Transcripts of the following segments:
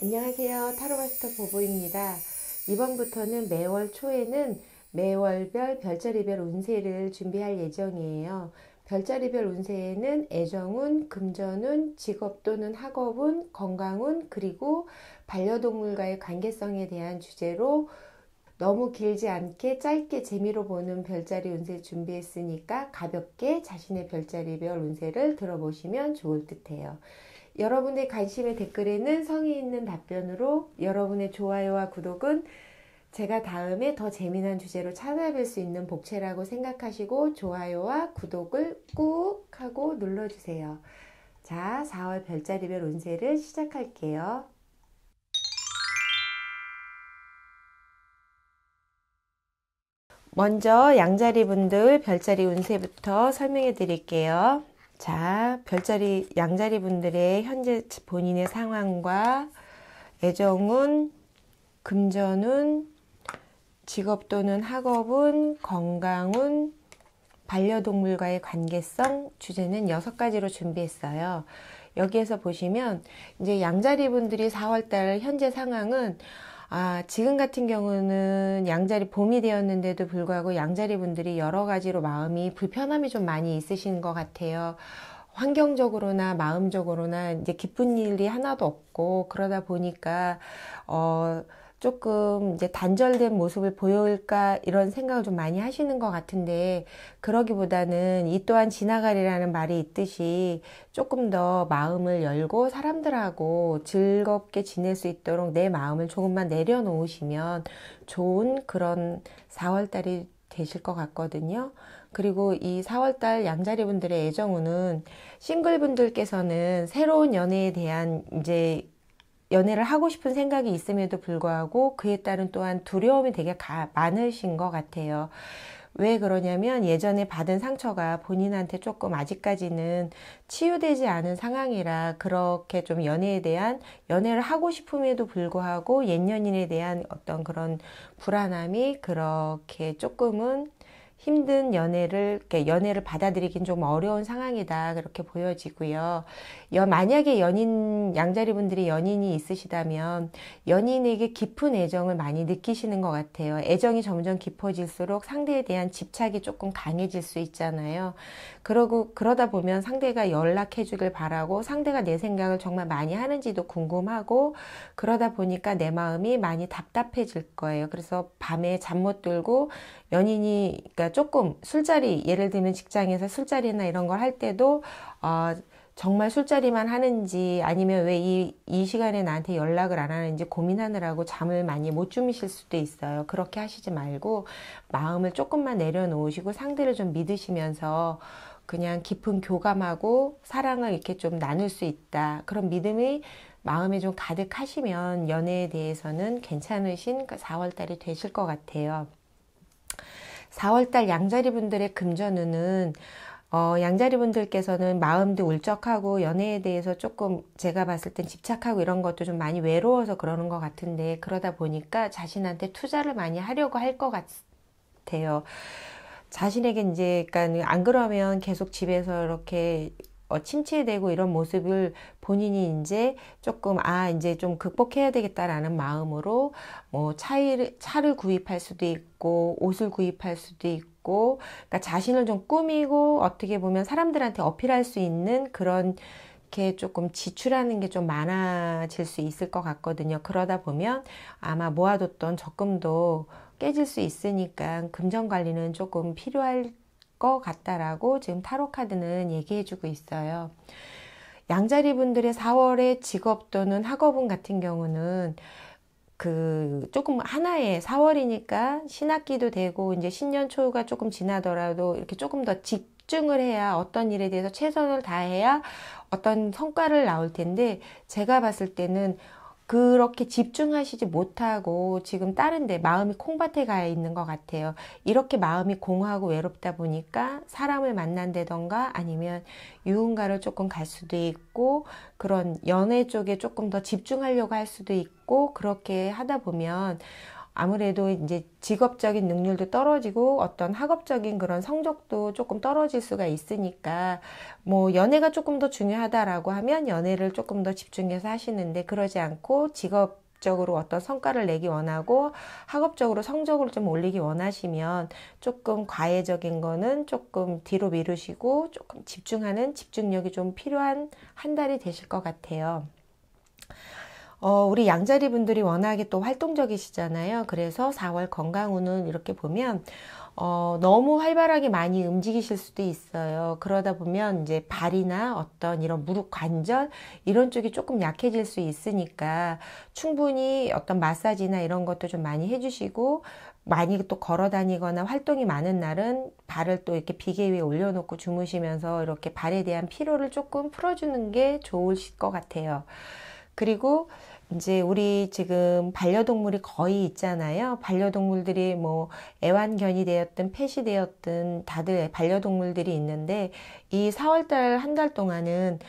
안녕하세요. 타로마스터 보보입니다. 이번부터는 매월 초에는 매월별 별자리별 운세를 준비할 예정이에요. 별자리별 운세에는 애정운, 금전운, 직업 또는 학업운, 건강운, 그리고 반려동물과의 관계성에 대한 주제로 너무 길지 않게 짧게 재미로 보는 별자리 운세 준비했으니까 가볍게 자신의 별자리별 운세를 들어보시면 좋을 듯해요. 여러분의 관심의 댓글에는 성의 있는 답변으로 여러분의 좋아요와 구독은 제가 다음에 더 재미난 주제로 찾아뵐 수 있는 복채라고 생각하시고 좋아요와 구독을 꾹 하고 눌러주세요. 자, 4월 별자리별 운세를 시작할게요. 먼저 양자리 분들 별자리 운세부터 설명해 드릴게요. 자, 양자리 분들의 현재 본인의 상황과 애정운, 금전운, 직업 또는 학업운, 건강운, 반려동물과의 관계성 주제는 6가지로 준비했어요. 여기에서 보시면 이제 양자리 분들이 4월달 현재 상황은 지금 같은 경우는 양자리 봄이 되었는데도 불구하고 양자리 분들이 여러 가지로 마음이 불편함이 좀 많이 있으신 것 같아요. 환경적으로나 마음적으로나 이제 기쁜 일이 하나도 없고 그러다 보니까 조금 이제 단절된 모습을 보여올까 이런 생각을 좀 많이 하시는 것 같은데 그러기보다는 이 또한 지나가리라는 말이 있듯이 조금 더 마음을 열고 사람들하고 즐겁게 지낼 수 있도록 내 마음을 조금만 내려놓으시면 좋은 그런 4월달이 되실 것 같거든요. 그리고 이 4월달 양자리 분들의 애정운은 싱글 분들께서는 새로운 연애에 대한 이제 연애를 하고 싶은 생각이 있음에도 불구하고 그에 따른 또한 두려움이 되게 많으신 것 같아요. 왜 그러냐면 예전에 받은 상처가 본인한테 조금 아직까지는 치유되지 않은 상황이라 그렇게 좀 연애를 하고 싶음에도 불구하고 옛 연인에 대한 어떤 그런 불안함이 그렇게 조금은 힘든 연애를 받아들이긴 좀 어려운 상황이다. 그렇게 보여지고요. 만약에 양자리 분들이 연인이 있으시다면 연인에게 깊은 애정을 많이 느끼시는 것 같아요. 애정이 점점 깊어질수록 상대에 대한 집착이 조금 강해질 수 있잖아요. 그러다 보면 상대가 연락해 주길 바라고 상대가 내 생각을 정말 많이 하는지도 궁금하고 그러다 보니까 내 마음이 많이 답답해질 거예요. 그래서 밤에 잠 못 들고 그러니까 조금 예를 들면 직장에서 술자리나 이런 걸 할 때도, 정말 술자리만 하는지 아니면 왜 이 시간에 나한테 연락을 안 하는지 고민하느라고 잠을 많이 못 주무실 수도 있어요. 그렇게 하시지 말고 마음을 조금만 내려놓으시고 상대를 좀 믿으시면서 그냥 깊은 교감하고 사랑을 이렇게 좀 나눌 수 있다. 그런 믿음이 마음에 좀 가득하시면 연애에 대해서는 괜찮으신 4월달이 되실 것 같아요. 4월달 양자리 분들의 금전운은 양자리 분들께서는 마음도 울적하고 연애에 대해서 조금 제가 봤을 땐 집착하고 이런 것도 좀 많이 외로워서 그러는 것 같은데 그러다 보니까 자신한테 투자를 많이 하려고 할 것 같아요. 자신에게 이제 그러니까 안 그러면 계속 집에서 이렇게 침체되고 이런 모습을 본인이 이제 조금 이제 좀 극복해야 되겠다라는 마음으로 뭐 차를 구입할 수도 있고 옷을 구입할 수도 있고 그러니까 자신을 좀 꾸미고 어떻게 보면 사람들한테 어필할 수 있는 그런 게 조금 지출하는 게 좀 많아질 수 있을 것 같거든요. 그러다 보면 아마 모아뒀던 적금도 깨질 수 있으니까 금전 관리는 조금 필요할 것 같다라고 지금 타로 카드는 얘기해주고 있어요. 양자리 분들의 4월의 직업 또는 학업운 같은 경우는 조금 하나의 4월이니까 신학기도 되고 이제 신년 초가 조금 지나더라도 이렇게 조금 더 집중을 해야 어떤 일에 대해서 최선을 다해야 어떤 성과를 나올 텐데 제가 봤을 때는 그렇게 집중하시지 못하고 지금 다른 데 마음이 콩밭에 가 있는 것 같아요. 이렇게 마음이 공하고 외롭다 보니까 사람을 만난다던가 아니면 유흥가를 조금 갈 수도 있고 그런 연애 쪽에 조금 더 집중하려고 할 수도 있고 그렇게 하다 보면 아무래도 이제 직업적인 능률도 떨어지고 어떤 학업적인 그런 성적도 조금 떨어질 수가 있으니까 뭐 연애가 조금 더 중요하다라고 하면 연애를 조금 더 집중해서 하시는데, 그러지 않고 직업적으로 어떤 성과를 내기 원하고 학업적으로 성적을 좀 올리기 원하시면 조금 과외적인 거는 조금 뒤로 미루시고 조금 집중하는 집중력이 좀 필요한 한 달이 되실 것 같아요. 우리 양자리 분들이 워낙에 또 활동적이시잖아요. 그래서 4월 건강운은 이렇게 보면 너무 활발하게 많이 움직이실 수도 있어요. 그러다 보면 이제 발이나 어떤 이런 무릎 관절 이런 쪽이 조금 약해질 수 있으니까 충분히 어떤 마사지나 이런 것도 좀 많이 해주시고, 많이 또 걸어 다니거나 활동이 많은 날은 발을 또 이렇게 비계 위에 올려놓고 주무시면서 이렇게 발에 대한 피로를 조금 풀어주는 게 좋으실 것 같아요. 그리고 이제 우리 지금 반려동물이 거의 있잖아요. 반려동물들이 뭐 애완견이 되었든 펫이 되었든 다들 반려동물들이 있는데, 이 4월달 한 달 동안은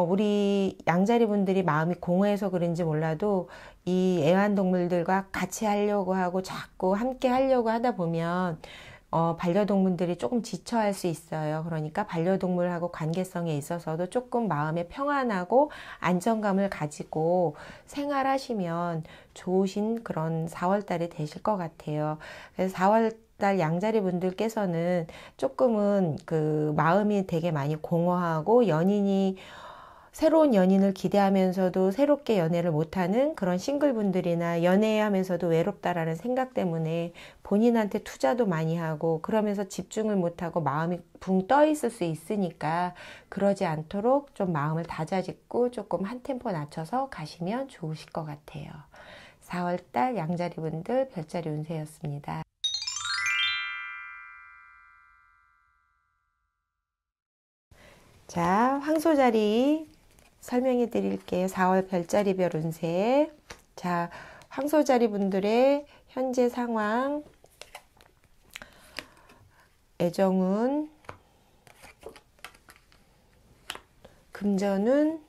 우리 양자리 분들이 마음이 공허해서 그런지 몰라도 이 애완동물들과 같이 하려고 하고 자꾸 함께 하려고 하다 보면 반려동물들이 조금 지쳐할 수 있어요. 그러니까 반려동물하고 관계성에 있어서도 조금 마음의 평안하고 안정감을 가지고 생활하시면 좋으신 그런 4월 달이 되실 것 같아요. 그래서 4월 달 양자리 분들께서는 조금은 그 마음이 되게 많이 공허하고 새로운 연인을 기대하면서도 새롭게 연애를 못하는 그런 싱글분들이나 연애하면서도 외롭다라는 생각 때문에 본인한테 투자도 많이 하고 그러면서 집중을 못하고 마음이 붕 떠 있을 수 있으니까, 그러지 않도록 좀 마음을 다잡고 조금 한 템포 낮춰서 가시면 좋으실 것 같아요. 4월달 양자리분들 별자리 운세였습니다. 자, 황소자리 설명해 드릴게요. 4월 별자리별 운세. 자, 황소자리 분들의 현재 상황, 애정운, 금전운,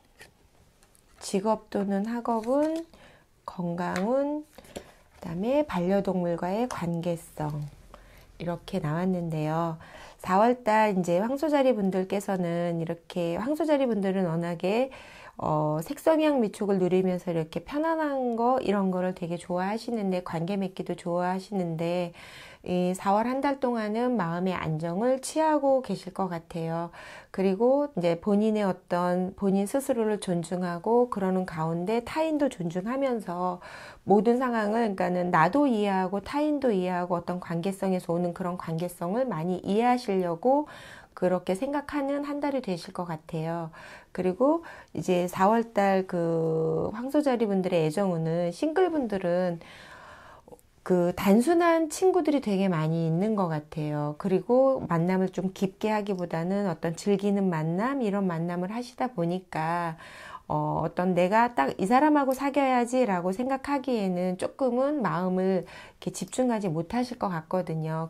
직업 또는 학업운, 건강운, 그 다음에 반려동물과의 관계성, 이렇게 나왔는데요. 4월달 이제 황소자리 분들께서는 이렇게, 황소자리 분들은 워낙에 색성향 미촉을 누리면서 이렇게 편안한 거 이런 거를 되게 좋아하시는데, 관계 맺기도 좋아하시는데, 이 4월 한 달 동안은 마음의 안정을 취하고 계실 것 같아요. 그리고 이제 본인의 어떤 본인 스스로를 존중하고 그러는 가운데 타인도 존중하면서 모든 상황을, 그러니까는 나도 이해하고 타인도 이해하고 어떤 관계성에서 오는 그런 관계성을 많이 이해하시려고 그렇게 생각하는 한 달이 되실 것 같아요. 그리고 이제 4월달 그 황소자리 분들의 애정운은, 싱글분들은 그 단순한 친구들이 되게 많이 있는 것 같아요. 그리고 만남을 좀 깊게 하기보다는 어떤 즐기는 만남, 이런 만남을 하시다 보니까 어떤 내가 딱 이 사람하고 사귀어야지라고 생각하기에는 조금은 마음을 이렇게 집중하지 못하실 것 같거든요.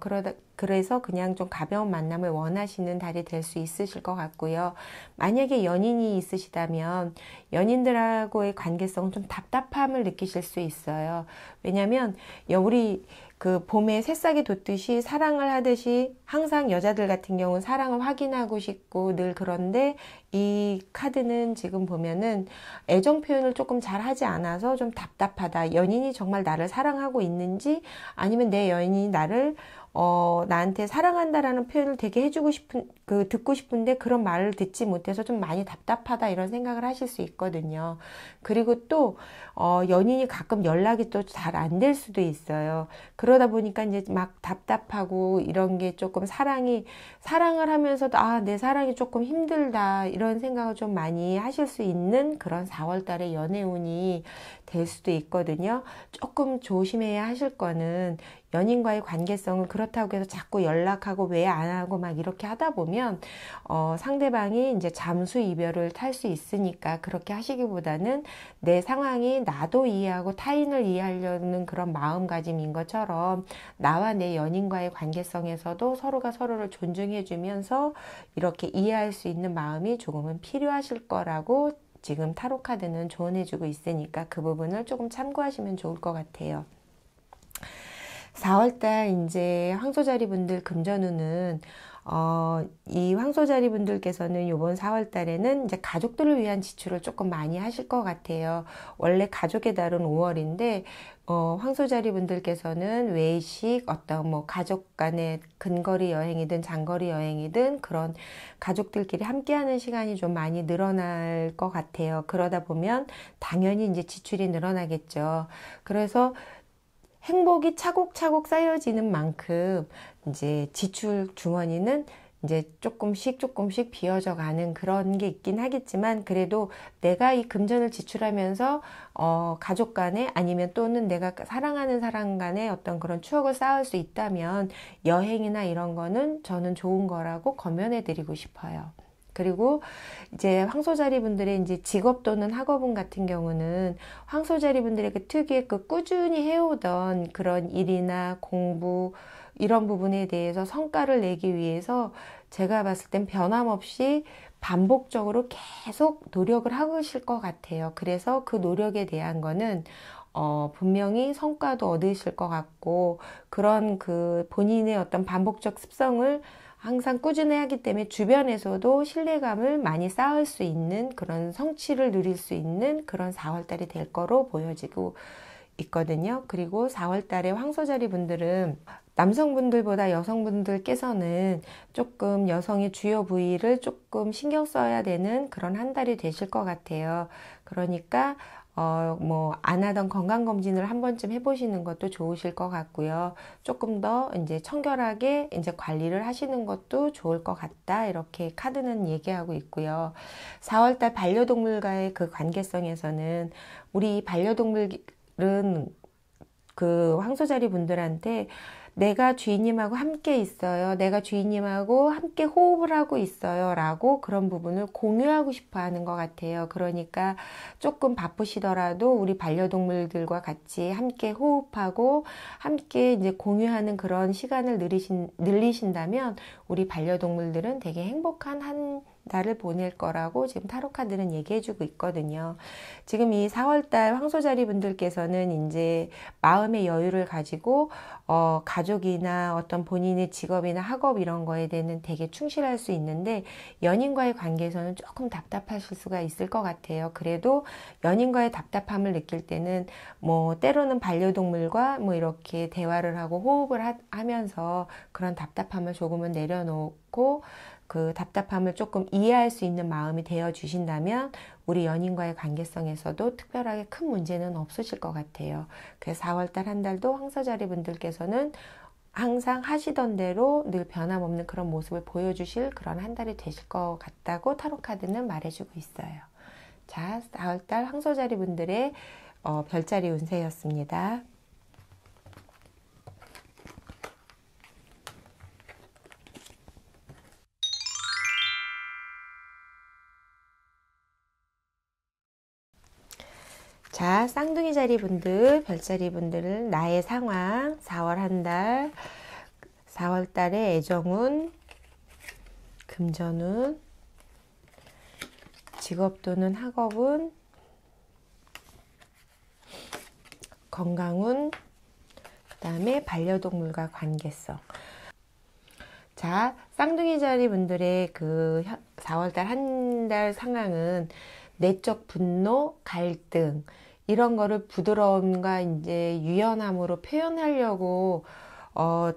그래서 그냥 좀 가벼운 만남을 원하시는 달이 될 수 있으실 것 같고요. 만약에 연인이 있으시다면 연인들하고의 관계성은 좀 답답함을 느끼실 수 있어요. 왜냐면 우리 그 봄에 새싹이 돋듯이 사랑을 하듯이 항상 여자들 같은 경우는 사랑을 확인하고 싶고 늘 그런데, 이 카드는 지금 보면은 애정 표현을 조금 잘 하지 않아서 좀 답답하다. 연인이 정말 나를 사랑하고 있는지, 아니면 내 연인이 나한테 사랑한다라는 표현을 되게 듣고 싶은데 그런 말을 듣지 못해서 좀 많이 답답하다, 이런 생각을 하실 수 있거든요. 그리고 또, 연인이 가끔 연락이 또 잘 안 될 수도 있어요. 그러다 보니까 이제 막 답답하고 이런 게 조금 사랑을 하면서도 내 사랑이 조금 힘들다, 이런 생각을 좀 많이 하실 수 있는 그런 4월 달의 연애운이 될 수도 있거든요. 조금 조심해야 하실 거는, 연인과의 관계성을 그렇다고 해서 자꾸 연락하고 왜 안 하고 막 이렇게 하다 보면 상대방이 이제 잠수 이별을 탈 수 있으니까, 그렇게 하시기보다는 내 상황이 나도 이해하고 타인을 이해하려는 그런 마음가짐인 것처럼 나와 내 연인과의 관계성에서도 서로가 서로를 존중해 주면서 이렇게 이해할 수 있는 마음이 조금은 필요하실 거라고 지금 타로 카드는 조언해 주고 있으니까 그 부분을 조금 참고하시면 좋을 것 같아요. 4월달 이제 황소자리 분들 금전운은 이 황소자리 분들께서는 이번 4월 달에는 이제 가족들을 위한 지출을 조금 많이 하실 것 같아요. 원래 가족의 달은 5월인데, 황소자리 분들께서는 외식, 어떤 뭐 가족 간의 근거리 여행이든 장거리 여행이든 그런 가족들끼리 함께하는 시간이 좀 많이 늘어날 것 같아요. 그러다 보면 당연히 이제 지출이 늘어나겠죠. 그래서 행복이 차곡차곡 쌓여지는 만큼 이제 지출 주머니는 이제 조금씩 비어져 가는 그런 게 있긴 하겠지만, 그래도 내가 이 금전을 지출하면서 가족 간에 아니면 또는 내가 사랑하는 사람 간에 어떤 그런 추억을 쌓을 수 있다면 여행이나 이런 거는 저는 좋은 거라고 권면해 드리고 싶어요. 그리고 이제 황소자리 분들의 이제 직업 또는 학업운 같은 경우는 황소자리 분들의 그 특유의 그 꾸준히 해오던 그런 일이나 공부 이런 부분에 대해서 성과를 내기 위해서 제가 봤을 땐 변함없이 반복적으로 계속 노력을 하실 것 같아요. 그래서 그 노력에 대한 거는 분명히 성과도 얻으실 것 같고, 그런 그 본인의 어떤 반복적 습성을 항상 꾸준히 하기 때문에 주변에서도 신뢰감을 많이 쌓을 수 있는 그런 성취를 누릴 수 있는 그런 4월달이 될 거로 보여지고 있거든요. 그리고 4월달에 황소자리 분들은 남성분들보다 여성분들께서는 조금 여성의 주요 부위를 조금 신경 써야 되는 그런 한 달이 되실 것 같아요. 그러니까 뭐 안 하던 건강검진을 한 번쯤 해보시는 것도 좋으실 것 같고요. 조금 더 이제 청결하게 이제 관리를 하시는 것도 좋을 것 같다. 이렇게 카드는 얘기하고 있고요. 4월달 반려동물과의 그 관계성에서는 우리 반려동물은 그 황소자리 분들한테 내가 주인님하고 함께 있어요. 내가 주인님하고 함께 호흡을 하고 있어요. 라고 그런 부분을 공유하고 싶어 하는 것 같아요. 그러니까 조금 바쁘시더라도 우리 반려동물들과 같이 함께 호흡하고 함께 이제 공유하는 그런 시간을 늘리신다면 우리 반려동물들은 되게 행복한 한 달을 보낼 거라고 지금 타로카드는 얘기해주고 있거든요. 지금 이 4월달 황소자리 분들께서는 이제 마음의 여유를 가지고 가족이나 어떤 본인의 직업이나 학업 이런 거에 대해서는 되게 충실할 수 있는데, 연인과의 관계에서는 조금 답답하실 수가 있을 것 같아요. 그래도 연인과의 답답함을 느낄 때는 뭐 때로는 반려동물과 뭐 이렇게 대화를 하고 호흡을 하면서 그런 답답함을 조금은 내려놓고 그 답답함을 조금 이해할 수 있는 마음이 되어 주신다면 우리 연인과의 관계성에서도 특별하게 큰 문제는 없으실 것 같아요. 그래서 4월달 한 달도 황소자리 분들께서는 항상 하시던 대로 늘 변함없는 그런 모습을 보여주실 그런 한 달이 되실 것 같다고 타로카드는 말해주고 있어요. 자, 4월달 황소자리 분들의 별자리 운세였습니다. 자, 쌍둥이 자리 분들, 별자리 분들은 나의 상황, 4월 한 달, 4월 달의 애정운, 금전운, 직업 또는 학업운, 건강운, 그 다음에 반려동물과 관계성. 자, 쌍둥이 자리 분들의 그 4월달 한 달 상황은 내적 분노, 갈등, 이런 거를 부드러움과 이제 유연함으로 표현하려고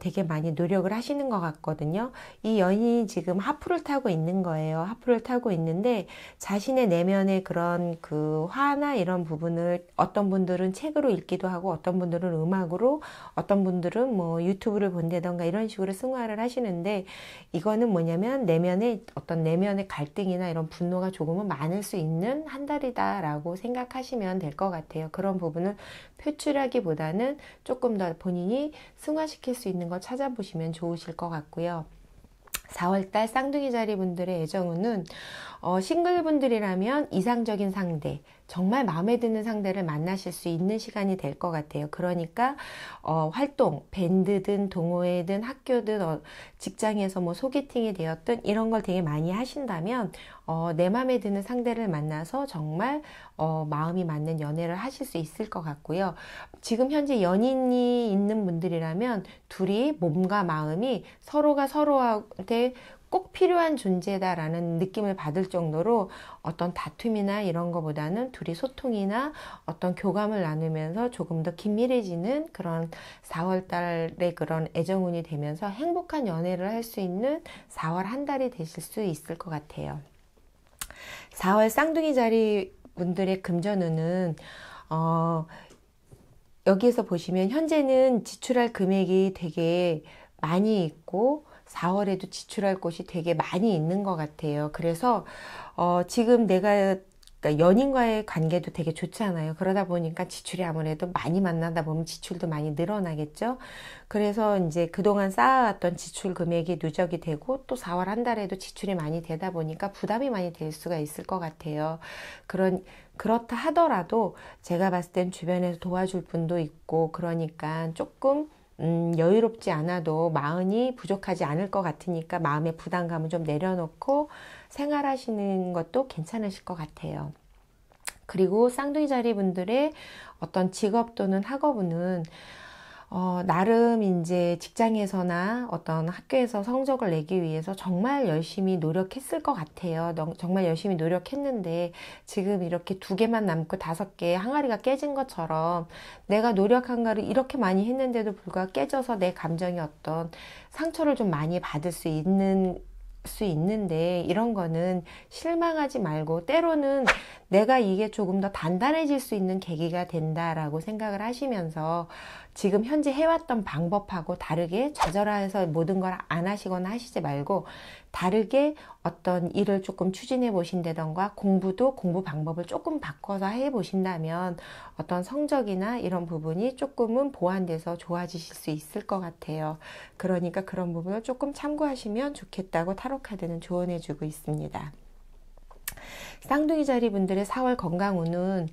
되게 많이 노력을 하시는 것 같거든요. 이 연인이 지금 하프를 타고 있는 거예요. 하프를 타고 있는데 자신의 내면의 그런 그 화나 이런 부분을 어떤 분들은 책으로 읽기도 하고 어떤 분들은 음악으로, 어떤 분들은 뭐 유튜브를 본다던가 이런 식으로 승화를 하시는데, 이거는 뭐냐면 내면의 어떤 내면의 갈등이나 이런 분노가 조금은 많을 수 있는 한 달이다라고 생각하시면 될 것 같아요. 그런 부분을 표출하기보다는 조금 더 본인이 승화시킬 수 있는 거 찾아보시면 좋으실 것 같고요. 4월달 쌍둥이 자리 분들의 애정운은 싱글분들이라면 이상적인 상대, 정말 마음에 드는 상대를 만나실 수 있는 시간이 될 것 같아요. 그러니까 활동, 밴드든 동호회든 학교든 직장에서 뭐 소개팅이 되었든 이런 걸 되게 많이 하신다면 내 마음에 드는 상대를 만나서 정말 마음이 맞는 연애를 하실 수 있을 것 같고요. 지금 현재 연인이 있는 분들이라면 둘이 몸과 마음이 서로가 서로한테 꼭 필요한 존재다라는 느낌을 받을 정도로 어떤 다툼이나 이런 거보다는 둘이 소통이나 어떤 교감을 나누면서 조금 더 긴밀해지는 그런 4월 달의 그런 애정운이 되면서 행복한 연애를 할 수 있는 4월 한 달이 되실 수 있을 것 같아요. 4월 쌍둥이 자리 분들의 금전운은 여기에서 보시면 현재는 지출할 금액이 되게 많이 있고 4월에도 지출할 곳이 되게 많이 있는 것 같아요. 그래서 지금 내가 그러니까 연인과의 관계도 되게 좋잖아요. 그러다 보니까 지출이 아무래도 많이 만나다 보면 지출도 많이 늘어나겠죠. 그래서 이제 그동안 쌓아왔던 지출 금액이 누적이 되고 또 4월 한 달에도 지출이 많이 되다 보니까 부담이 많이 될 수가 있을 것 같아요. 그렇다 하더라도 제가 봤을 땐 주변에서 도와줄 분도 있고 그러니까 조금 여유롭지 않아도 마음이 부족하지 않을 것 같으니까 마음의 부담감을 좀 내려놓고 생활하시는 것도 괜찮으실 것 같아요. 그리고 쌍둥이 자리 분들의 어떤 직업 또는 학업은 나름 이제 직장에서나 어떤 학교에서 성적을 내기 위해서 정말 열심히 노력했을 것 같아요. 정말 열심히 노력했는데 지금 이렇게 2개만 남고 5개 항아리가 깨진 것처럼 내가 노력한 거를 이렇게 많이 했는데도 불구하고 깨져서 내 감정이 어떤 상처를 좀 많이 받을 수 있는데 이런 거는 실망하지 말고 때로는 내가 이게 조금 더 단단해질 수 있는 계기가 된다라고 생각을 하시면서 지금 현재 해왔던 방법하고 다르게 좌절해서 모든 걸 안 하시거나 하시지 말고 다르게 어떤 일을 조금 추진해 보신다던가 공부 방법을 조금 바꿔서 해 보신다면 어떤 성적이나 이런 부분이 조금은 보완돼서 좋아지실 수 있을 것 같아요. 그러니까 그런 부분을 조금 참고하시면 좋겠다고 타로 카드는 조언해 주고 있습니다. 쌍둥이 자리 분들의 4월 건강운은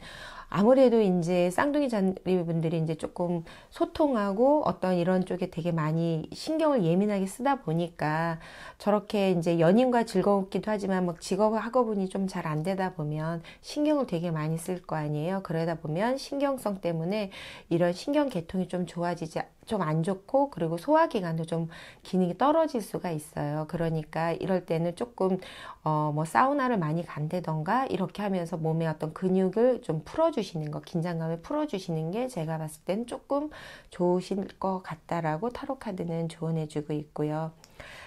아무래도 이제 쌍둥이 자리 분들이 이제 조금 소통하고 어떤 이런 쪽에 되게 많이 신경을 예민하게 쓰다 보니까 저렇게 이제 연인과 즐거웠기도 하지만 막 직업 학업운이 좀 잘 안 되다 보면 신경을 되게 많이 쓸 거 아니에요. 그러다 보면 신경성 때문에 이런 신경 계통이 좀 좋아지지 좀 안 좋고 그리고 소화기관도 좀 기능이 떨어질 수가 있어요. 그러니까 이럴 때는 조금 뭐 사우나를 많이 간다던가 이렇게 하면서 몸의 어떤 근육을 좀 풀어주시는 거, 긴장감을 풀어주시는 게 제가 봤을 땐 조금 좋으실 것 같다라고 타로 카드는 조언해주고 있고요.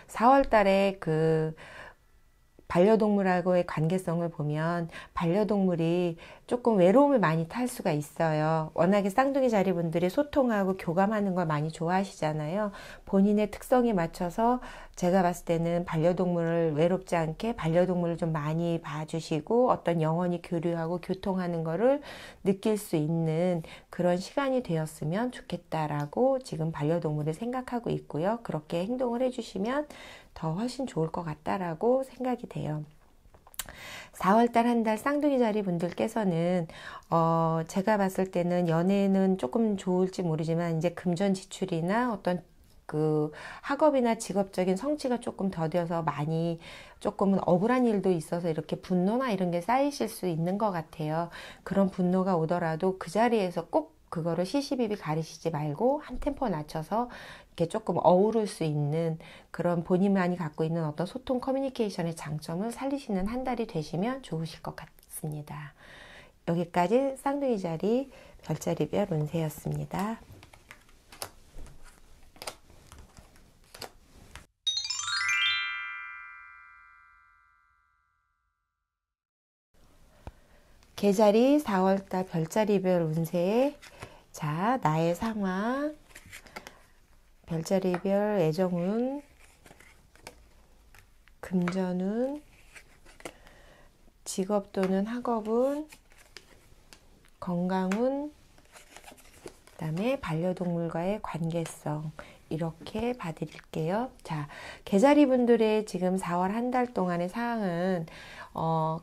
4월 달에 그 반려동물하고의 관계성을 보면 반려동물이 조금 외로움을 많이 탈 수가 있어요. 워낙에 쌍둥이 자리 분들이 소통하고 교감하는 걸 많이 좋아하시잖아요. 본인의 특성에 맞춰서 제가 봤을 때는 반려동물을 외롭지 않게 반려동물을 좀 많이 봐주시고 어떤 영원히 교류하고 교통하는 거를 느낄 수 있는 그런 시간이 되었으면 좋겠다라고 지금 반려동물을 생각하고 있고요. 그렇게 행동을 해주시면 더 훨씬 좋을 것 같다라고 생각이 돼요. 4월달 한 달 쌍둥이 자리 분들께서는 제가 봤을 때는 연애는 조금 좋을지 모르지만 이제 금전 지출이나 어떤 그 학업이나 직업적인 성취가 조금 더뎌서 많이 조금은 억울한 일도 있어서 이렇게 분노나 이런 게 쌓이실 수 있는 것 같아요. 그런 분노가 오더라도 그 자리에서 꼭 그거를 시시비비 가리시지 말고 한 템포 낮춰서 이렇게 조금 어우를 수 있는 그런 본인만이 갖고 있는 어떤 소통 커뮤니케이션의 장점을 살리시는 한 달이 되시면 좋으실 것 같습니다. 여기까지 쌍둥이 자리 별자리별 운세였습니다. 개자리 4월달 별자리별 운세. 자, 나의 상황, 별자리별 애정운, 금전운, 직업 또는 학업운, 건강운, 그 다음에 반려동물과의 관계성 이렇게 봐드릴게요. 자, 개자리 분들의 지금 4월 한 달 동안의 상황은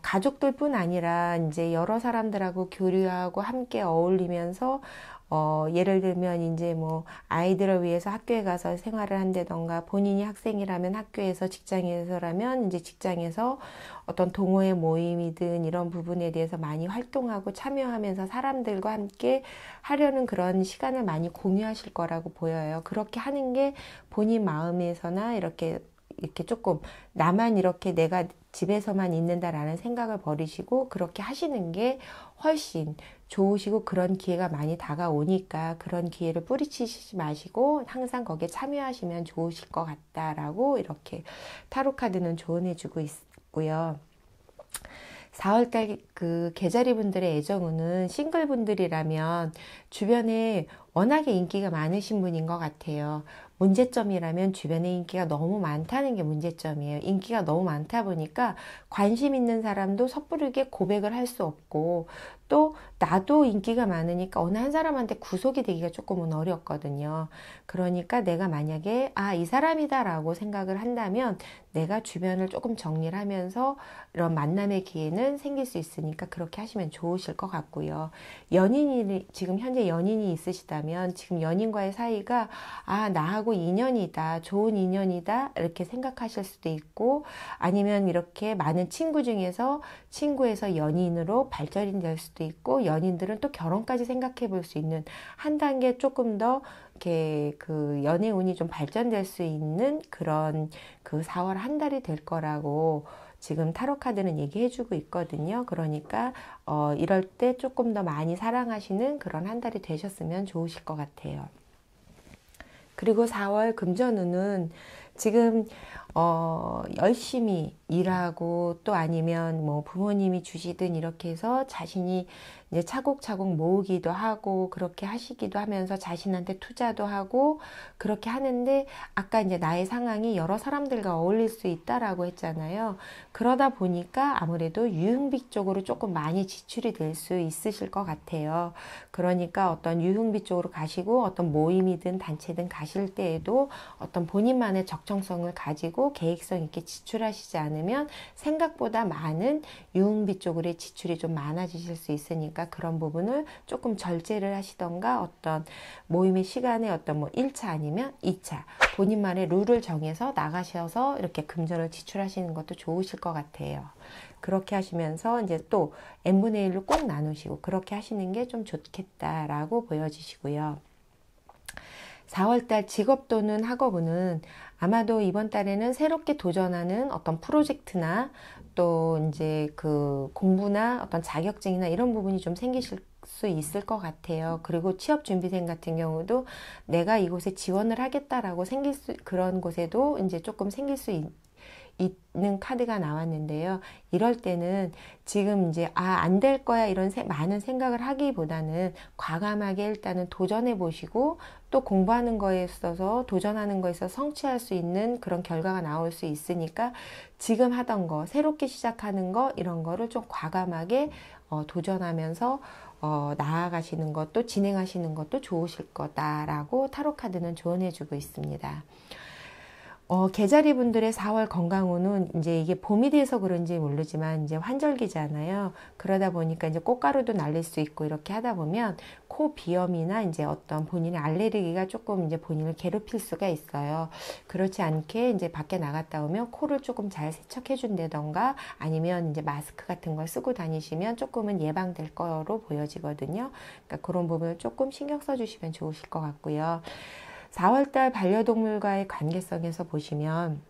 가족들뿐 아니라 이제 여러 사람들하고 교류하고 함께 어울리면서 예를 들면 이제 뭐 아이들을 위해서 학교에 가서 생활을 한다던가, 본인이 학생이라면 학교에서, 직장에서라면 이제 직장에서 어떤 동호회 모임이든 이런 부분에 대해서 많이 활동하고 참여하면서 사람들과 함께 하려는 그런 시간을 많이 공유하실 거라고 보여요. 그렇게 하는 게 본인 마음에서나 이렇게 조금 나만 이렇게 내가 집에서만 있는다라는 생각을 버리시고 그렇게 하시는 게 훨씬 좋으시고, 그런 기회가 많이 다가오니까 그런 기회를 뿌리치시지 마시고 항상 거기에 참여하시면 좋으실 것 같다라고 이렇게 타로 카드는 조언해주고 있고요. 4월달 그 개자리 분들의 애정운은 싱글 분들이라면 주변에 워낙에 인기가 많으신 분인 것 같아요. 문제점이라면 주변에 인기가 너무 많다는 게 문제점이에요. 인기가 너무 많다 보니까 관심 있는 사람도 섣부르게 고백을 할 수 없고, 또 나도 인기가 많으니까 어느 한 사람한테 구속이 되기가 조금은 어렵거든요. 그러니까 내가 만약에 이 사람이다 라고 생각을 한다면 내가 주변을 조금 정리를 하면서 이런 만남의 기회는 생길 수 있으니까 그렇게 하시면 좋으실 것 같고요. 지금 현재 연인이 있으시다면 지금 연인과의 사이가 나하고 인연이다, 좋은 인연이다 이렇게 생각하실 수도 있고, 아니면 이렇게 많은 친구 중에서 친구에서 연인으로 발전이 될 수도 있고, 연인들은 또 결혼까지 생각해 볼 수 있는 한 단계 조금 더 이렇게 그 연애 운이 좀 발전될 수 있는 그런 그 4월 한 달이 될 거라고 지금 타로 카드는 얘기해 주고 있거든요. 그러니까 이럴 때 조금 더 많이 사랑하시는 그런 한 달이 되셨으면 좋으실 것 같아요. 그리고 4월 금전운은 지금 열심히 일하고, 또 아니면 뭐 부모님이 주시든 이렇게 해서 자신이 이제 차곡차곡 모으기도 하고 그렇게 하시기도 하면서 자신한테 투자도 하고 그렇게 하는데, 아까 이제 나의 상황이 여러 사람들과 어울릴 수 있다라고 했잖아요. 그러다 보니까 아무래도 유흥비 쪽으로 조금 많이 지출이 될 수 있으실 것 같아요. 그러니까 어떤 유흥비 쪽으로 가시고 어떤 모임이든 단체든 가실 때에도 어떤 본인만의 적정성을 가지고 계획성 있게 지출하시지 않으면 생각보다 많은 유흥비 쪽으로의 지출이 좀 많아지실 수 있으니까 그런 부분을 조금 절제를 하시던가, 어떤 모임의 시간에 어떤 뭐 1차 아니면 2차 본인만의 룰을 정해서 나가셔서 이렇게 금전을 지출하시는 것도 좋으실 것 같아요. 그렇게 하시면서 이제 또 n분의 1로 꼭 나누시고 그렇게 하시는 게 좀 좋겠다라고 보여지시고요. 4월달 직업 또는 학업운은 아마도 이번 달에는 새롭게 도전하는 어떤 프로젝트나 또 이제 그 공부나 어떤 자격증이나 이런 부분이 좀 생기실 수 있을 것 같아요. 그리고 취업준비생 같은 경우도 내가 이곳에 지원을 하겠다라고 그런 곳에도 이제 조금 생길 수 있는 카드가 나왔는데요. 이럴 때는 지금 이제 안 될 거야 이런 많은 생각을 하기보다는 과감하게 일단은 도전해 보시고, 또 공부하는 거에 있어서 도전하는 거에 있어서 성취할 수 있는 그런 결과가 나올 수 있으니까 지금 하던 거, 새롭게 시작하는 거 이런 거를 좀 과감하게 도전하면서 나아가시는 것도, 진행하시는 것도 좋으실 거다라고 타로 카드는 조언해 주고 있습니다. 개자리 분들의 4월 건강운은 이제 이게 봄이 돼서 그런지 모르지만 이제 환절기잖아요. 그러다 보니까 이제 꽃가루도 날릴 수 있고 이렇게 하다 보면 코 비염이나 이제 어떤 본인의 알레르기가 조금 이제 본인을 괴롭힐 수가 있어요. 그렇지 않게 이제 밖에 나갔다 오면 코를 조금 잘 세척해 준다던가, 아니면 이제 마스크 같은 걸 쓰고 다니시면 조금은 예방될 거로 보여지거든요. 그러니까 그런 부분을 조금 신경 써 주시면 좋으실 것 같고요. 4월달 반려동물과의 관계성에서 보시면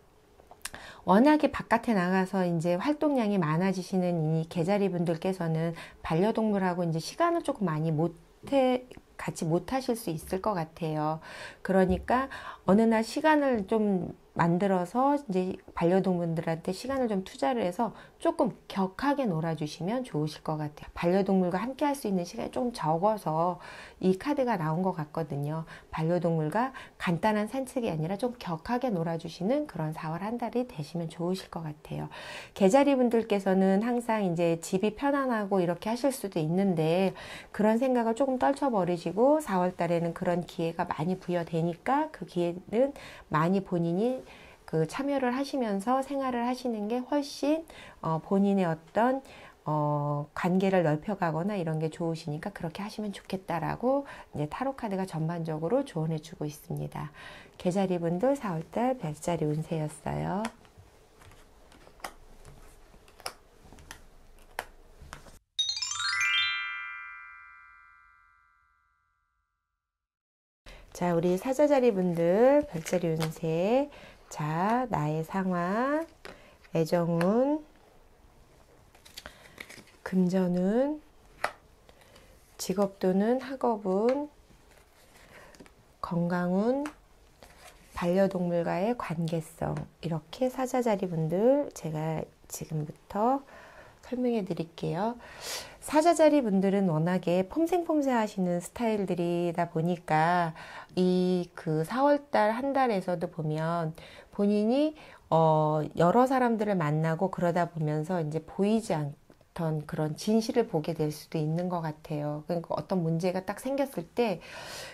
워낙에 바깥에 나가서 이제 활동량이 많아지시는 이 개자리 분들께서는 반려동물하고 이제 시간을 조금 많이 같이 못 하실 수 있을 것 같아요. 그러니까 어느 날 시간을 좀 만들어서 이제 반려동물들한테 시간을 좀 투자를 해서 조금 격하게 놀아주시면 좋으실 것 같아요. 반려동물과 함께 할 수 있는 시간이 좀 적어서 이 카드가 나온 것 같거든요. 반려동물과 간단한 산책이 아니라 좀 격하게 놀아주시는 그런 4월 한 달이 되시면 좋으실 것 같아요. 개자리 분들께서는 항상 이제 집이 편안하고 이렇게 하실 수도 있는데, 그런 생각을 조금 떨쳐버리시고 4월 달에는 그런 기회가 많이 부여되니까 그 기회는 많이 본인이 그 참여를 하시면서 생활을 하시는 게 훨씬 본인의 어떤 관계를 넓혀가거나 이런 게 좋으시니까 그렇게 하시면 좋겠다라고 이제 타로 카드가 전반적으로 조언해 주고 있습니다. 개자리분들 4월달 별자리 운세였어요. 자, 우리 사자자리 분들 별자리 운세. 자, 나의 상황, 애정운, 금전운, 직업도는, 학업운, 건강운, 반려동물과의 관계성. 이렇게 사자자리 분들 제가 지금부터 설명해 드릴게요. 사자자리 분들은 워낙에 폼생폼세 하시는 스타일들이다 보니까 이 그 4월달 한 달에서도 보면 본인이 여러 사람들을 만나고 그러다 보면서 이제 보이지 않던 그런 진실을 보게 될 수도 있는 것 같아요. 그러니까 어떤 문제가 딱 생겼을 때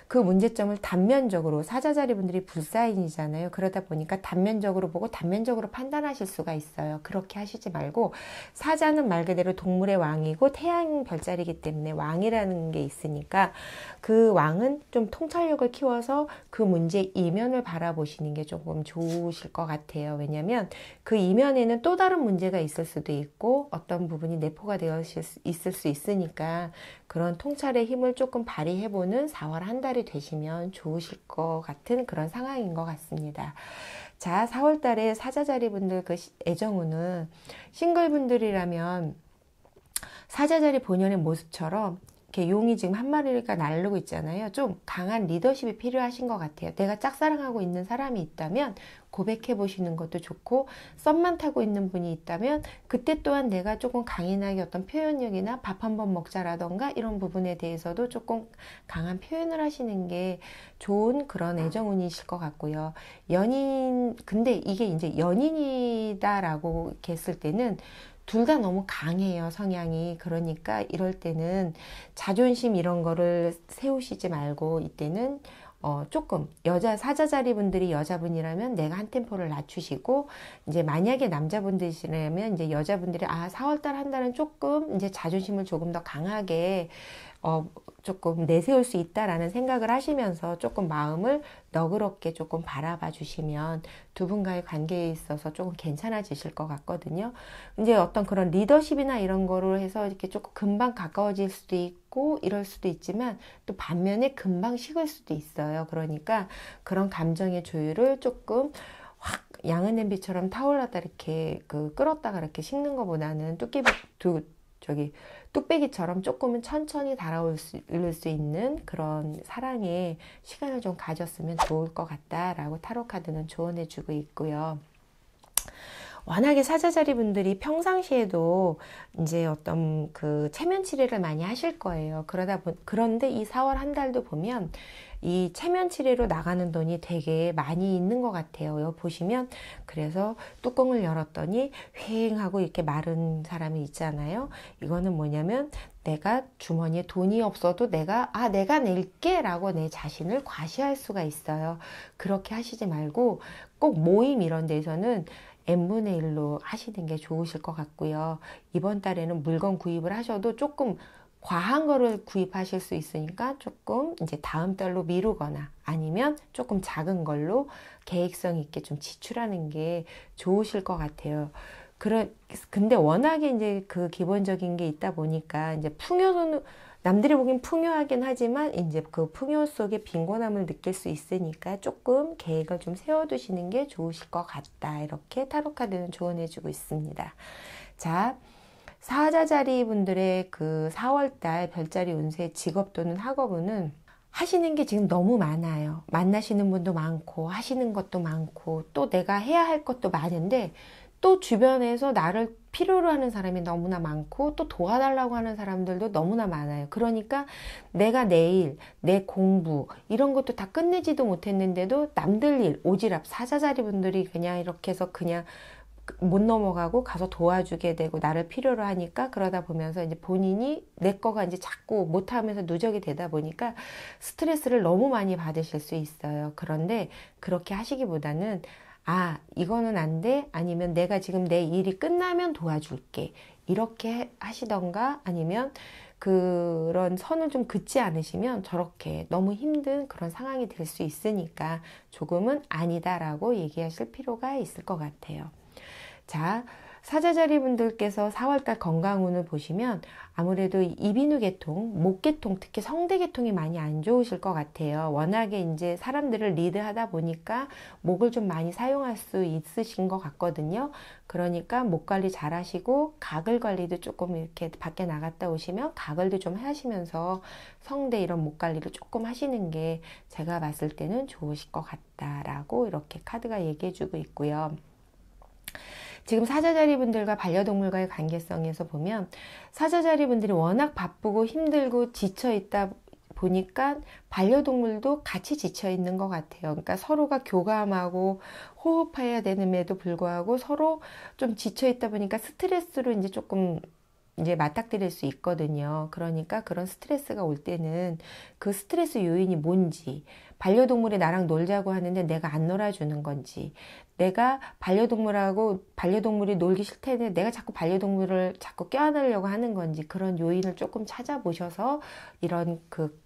그 문제점을 단면적으로, 사자자리 분들이 불사인이잖아요. 그러다 보니까 단면적으로 보고 단면적으로 판단하실 수가 있어요. 그렇게 하시지 말고, 사자는 말 그대로 동물의 왕이고 태양 별자리이기 때문에 왕이라는 게 있으니까 그 왕은 좀 통찰력을 키워서 그 문제의 이면을 바라보시는 게 조금 좋으실 것 같아요. 왜냐하면 그 이면에는 또 다른 문제가 있을 수도 있고 어떤 부분이 내포가 되어 있을 수 있으니까 그런 통찰의 힘을 조금 발휘해보는 4월 한 달이 되시면 좋으실 것 같은 그런 상황인 것 같습니다. 자, 4월 달에 사자자리 분들 그 애정운은 싱글분들이라면 사자자리 본연의 모습처럼 이렇게 용이 지금 한 마리가 날르고 있잖아요. 좀 강한 리더십이 필요하신 것 같아요. 내가 짝사랑하고 있는 사람이 있다면 고백해 보시는 것도 좋고, 썸만 타고 있는 분이 있다면 그때 또한 내가 조금 강인하게 어떤 표현력이나 밥 한번 먹자라던가 이런 부분에 대해서도 조금 강한 표현을 하시는 게 좋은 그런 애정운이실 것 같고요. 근데 이게 이제 연인이다라고 이렇게 했을 때는 둘 다 너무 강해요, 성향이. 그러니까 이럴 때는 자존심 이런 거를 세우시지 말고, 이때는 조금 사자자리 분들이 여자분이라면 내가 한 템포를 낮추시고, 이제 만약에 남자분들이시라면 이제 여자분들이 4월달 한 달은 조금 이제 자존심을 조금 더 강하게 조금 내세울 수 있다라는 생각을 하시면서 조금 마음을 너그럽게 조금 바라봐 주시면 두 분과의 관계에 있어서 조금 괜찮아지실 것 같거든요. 이제 어떤 그런 리더십이나 이런 거로 해서 이렇게 조금 금방 가까워질 수도 있고 이럴 수도 있지만, 또 반면에 금방 식을 수도 있어요. 그러니까 그런 감정의 조율을 조금 확 양은 냄비처럼 타올랐다 이렇게 끓었다가 이렇게 식는 것보다는 뚝배기처럼 조금은 천천히 달아올 수 있는 그런 사랑의 시간을 좀 가졌으면 좋을 것 같다라고 타로카드는 조언해주고 있고요. 워낙에 사자자리 분들이 평상시에도 이제 어떤 그 체면 치레를 많이 하실 거예요. 그런데 이 4월 한 달도 보면 이 체면 치레로 나가는 돈이 되게 많이 있는 것 같아요. 여기 보시면, 그래서 뚜껑을 열었더니 휑 하고 이렇게 마른 사람이 있잖아요. 이거는 뭐냐면 내가 주머니에 돈이 없어도 내가 낼게 라고 내 자신을 과시할 수가 있어요. 그렇게 하시지 말고 꼭 모임 이런 데서는 n분의 1로 하시는 게 좋으실 것 같고요. 이번 달에는 물건 구입을 하셔도 조금 과한 거를 구입하실 수 있으니까 조금 이제 다음 달로 미루거나 아니면 조금 작은 걸로 계획성 있게 좀 지출하는 게 좋으실 것 같아요. 근데 워낙에 이제 그 기본적인 게 있다 보니까 이제 남들이 보기엔 풍요하긴 하지만 이제 그 풍요 속에 빈곤함을 느낄 수 있으니까 조금 계획을 좀 세워두시는 게 좋으실 것 같다. 이렇게 타로카드는 조언해주고 있습니다. 자, 사자자리 분들의 그 4월달 별자리 운세 직업 또는 학업운은 하시는 게 지금 너무 많아요. 만나시는 분도 많고 하시는 것도 많고 또 내가 해야 할 것도 많은데, 또 주변에서 나를 필요로 하는 사람이 너무나 많고 또 도와달라고 하는 사람들도 너무나 많아요. 그러니까 내가 내일 내 공부 이런 것도 다 끝내지도 못했는데도 남들 일 오지랖, 사자자리 분들이 그냥 이렇게 해서 그냥 못 넘어가고 가서 도와주게 되고 나를 필요로 하니까, 그러다 보면서 이제 본인이 내 거가 이제 자꾸 못하면서 누적이 되다 보니까 스트레스를 너무 많이 받으실 수 있어요. 그런데 그렇게 하시기보다는 아, 이거는 안 돼? 아니면 내가 지금 내 일이 끝나면 도와줄게. 이렇게 하시던가 아니면 그런 선을 좀 긋지 않으시면 저렇게 너무 힘든 그런 상황이 될 수 있으니까 조금은 아니다라고 얘기하실 필요가 있을 것 같아요. 자, 사자자리 분들께서 4월달 건강운을 보시면 아무래도 이비인후 계통, 목 계통, 특히 성대 계통이 많이 안 좋으실 것 같아요. 워낙에 이제 사람들을 리드하다 보니까 목을 좀 많이 사용할 수 있으신 것 같거든요. 그러니까 목 관리 잘 하시고 가글 관리도 조금 이렇게 밖에 나갔다 오시면 가글도 좀 하시면서 성대 이런 목 관리를 조금 하시는 게 제가 봤을 때는 좋으실 것 같다라고 이렇게 카드가 얘기해 주고 있고요. 지금 사자자리 분들과 반려동물과의 관계성에서 보면 사자자리 분들이 워낙 바쁘고 힘들고 지쳐 있다 보니까 반려동물도 같이 지쳐 있는 것 같아요. 그러니까 서로가 교감하고 호흡해야 되는데도 불구하고 서로 좀 지쳐 있다 보니까 스트레스로 이제 조금 이제 맞닥뜨릴 수 있거든요. 그러니까 그런 스트레스가 올 때는 그 스트레스 요인이 뭔지, 반려동물이 나랑 놀자고 하는데 내가 안 놀아주는 건지, 내가 반려동물이 놀기 싫다는데 내가 자꾸 반려동물을 자꾸 껴안으려고 하는 건지, 그런 요인을 조금 찾아보셔서 이런 그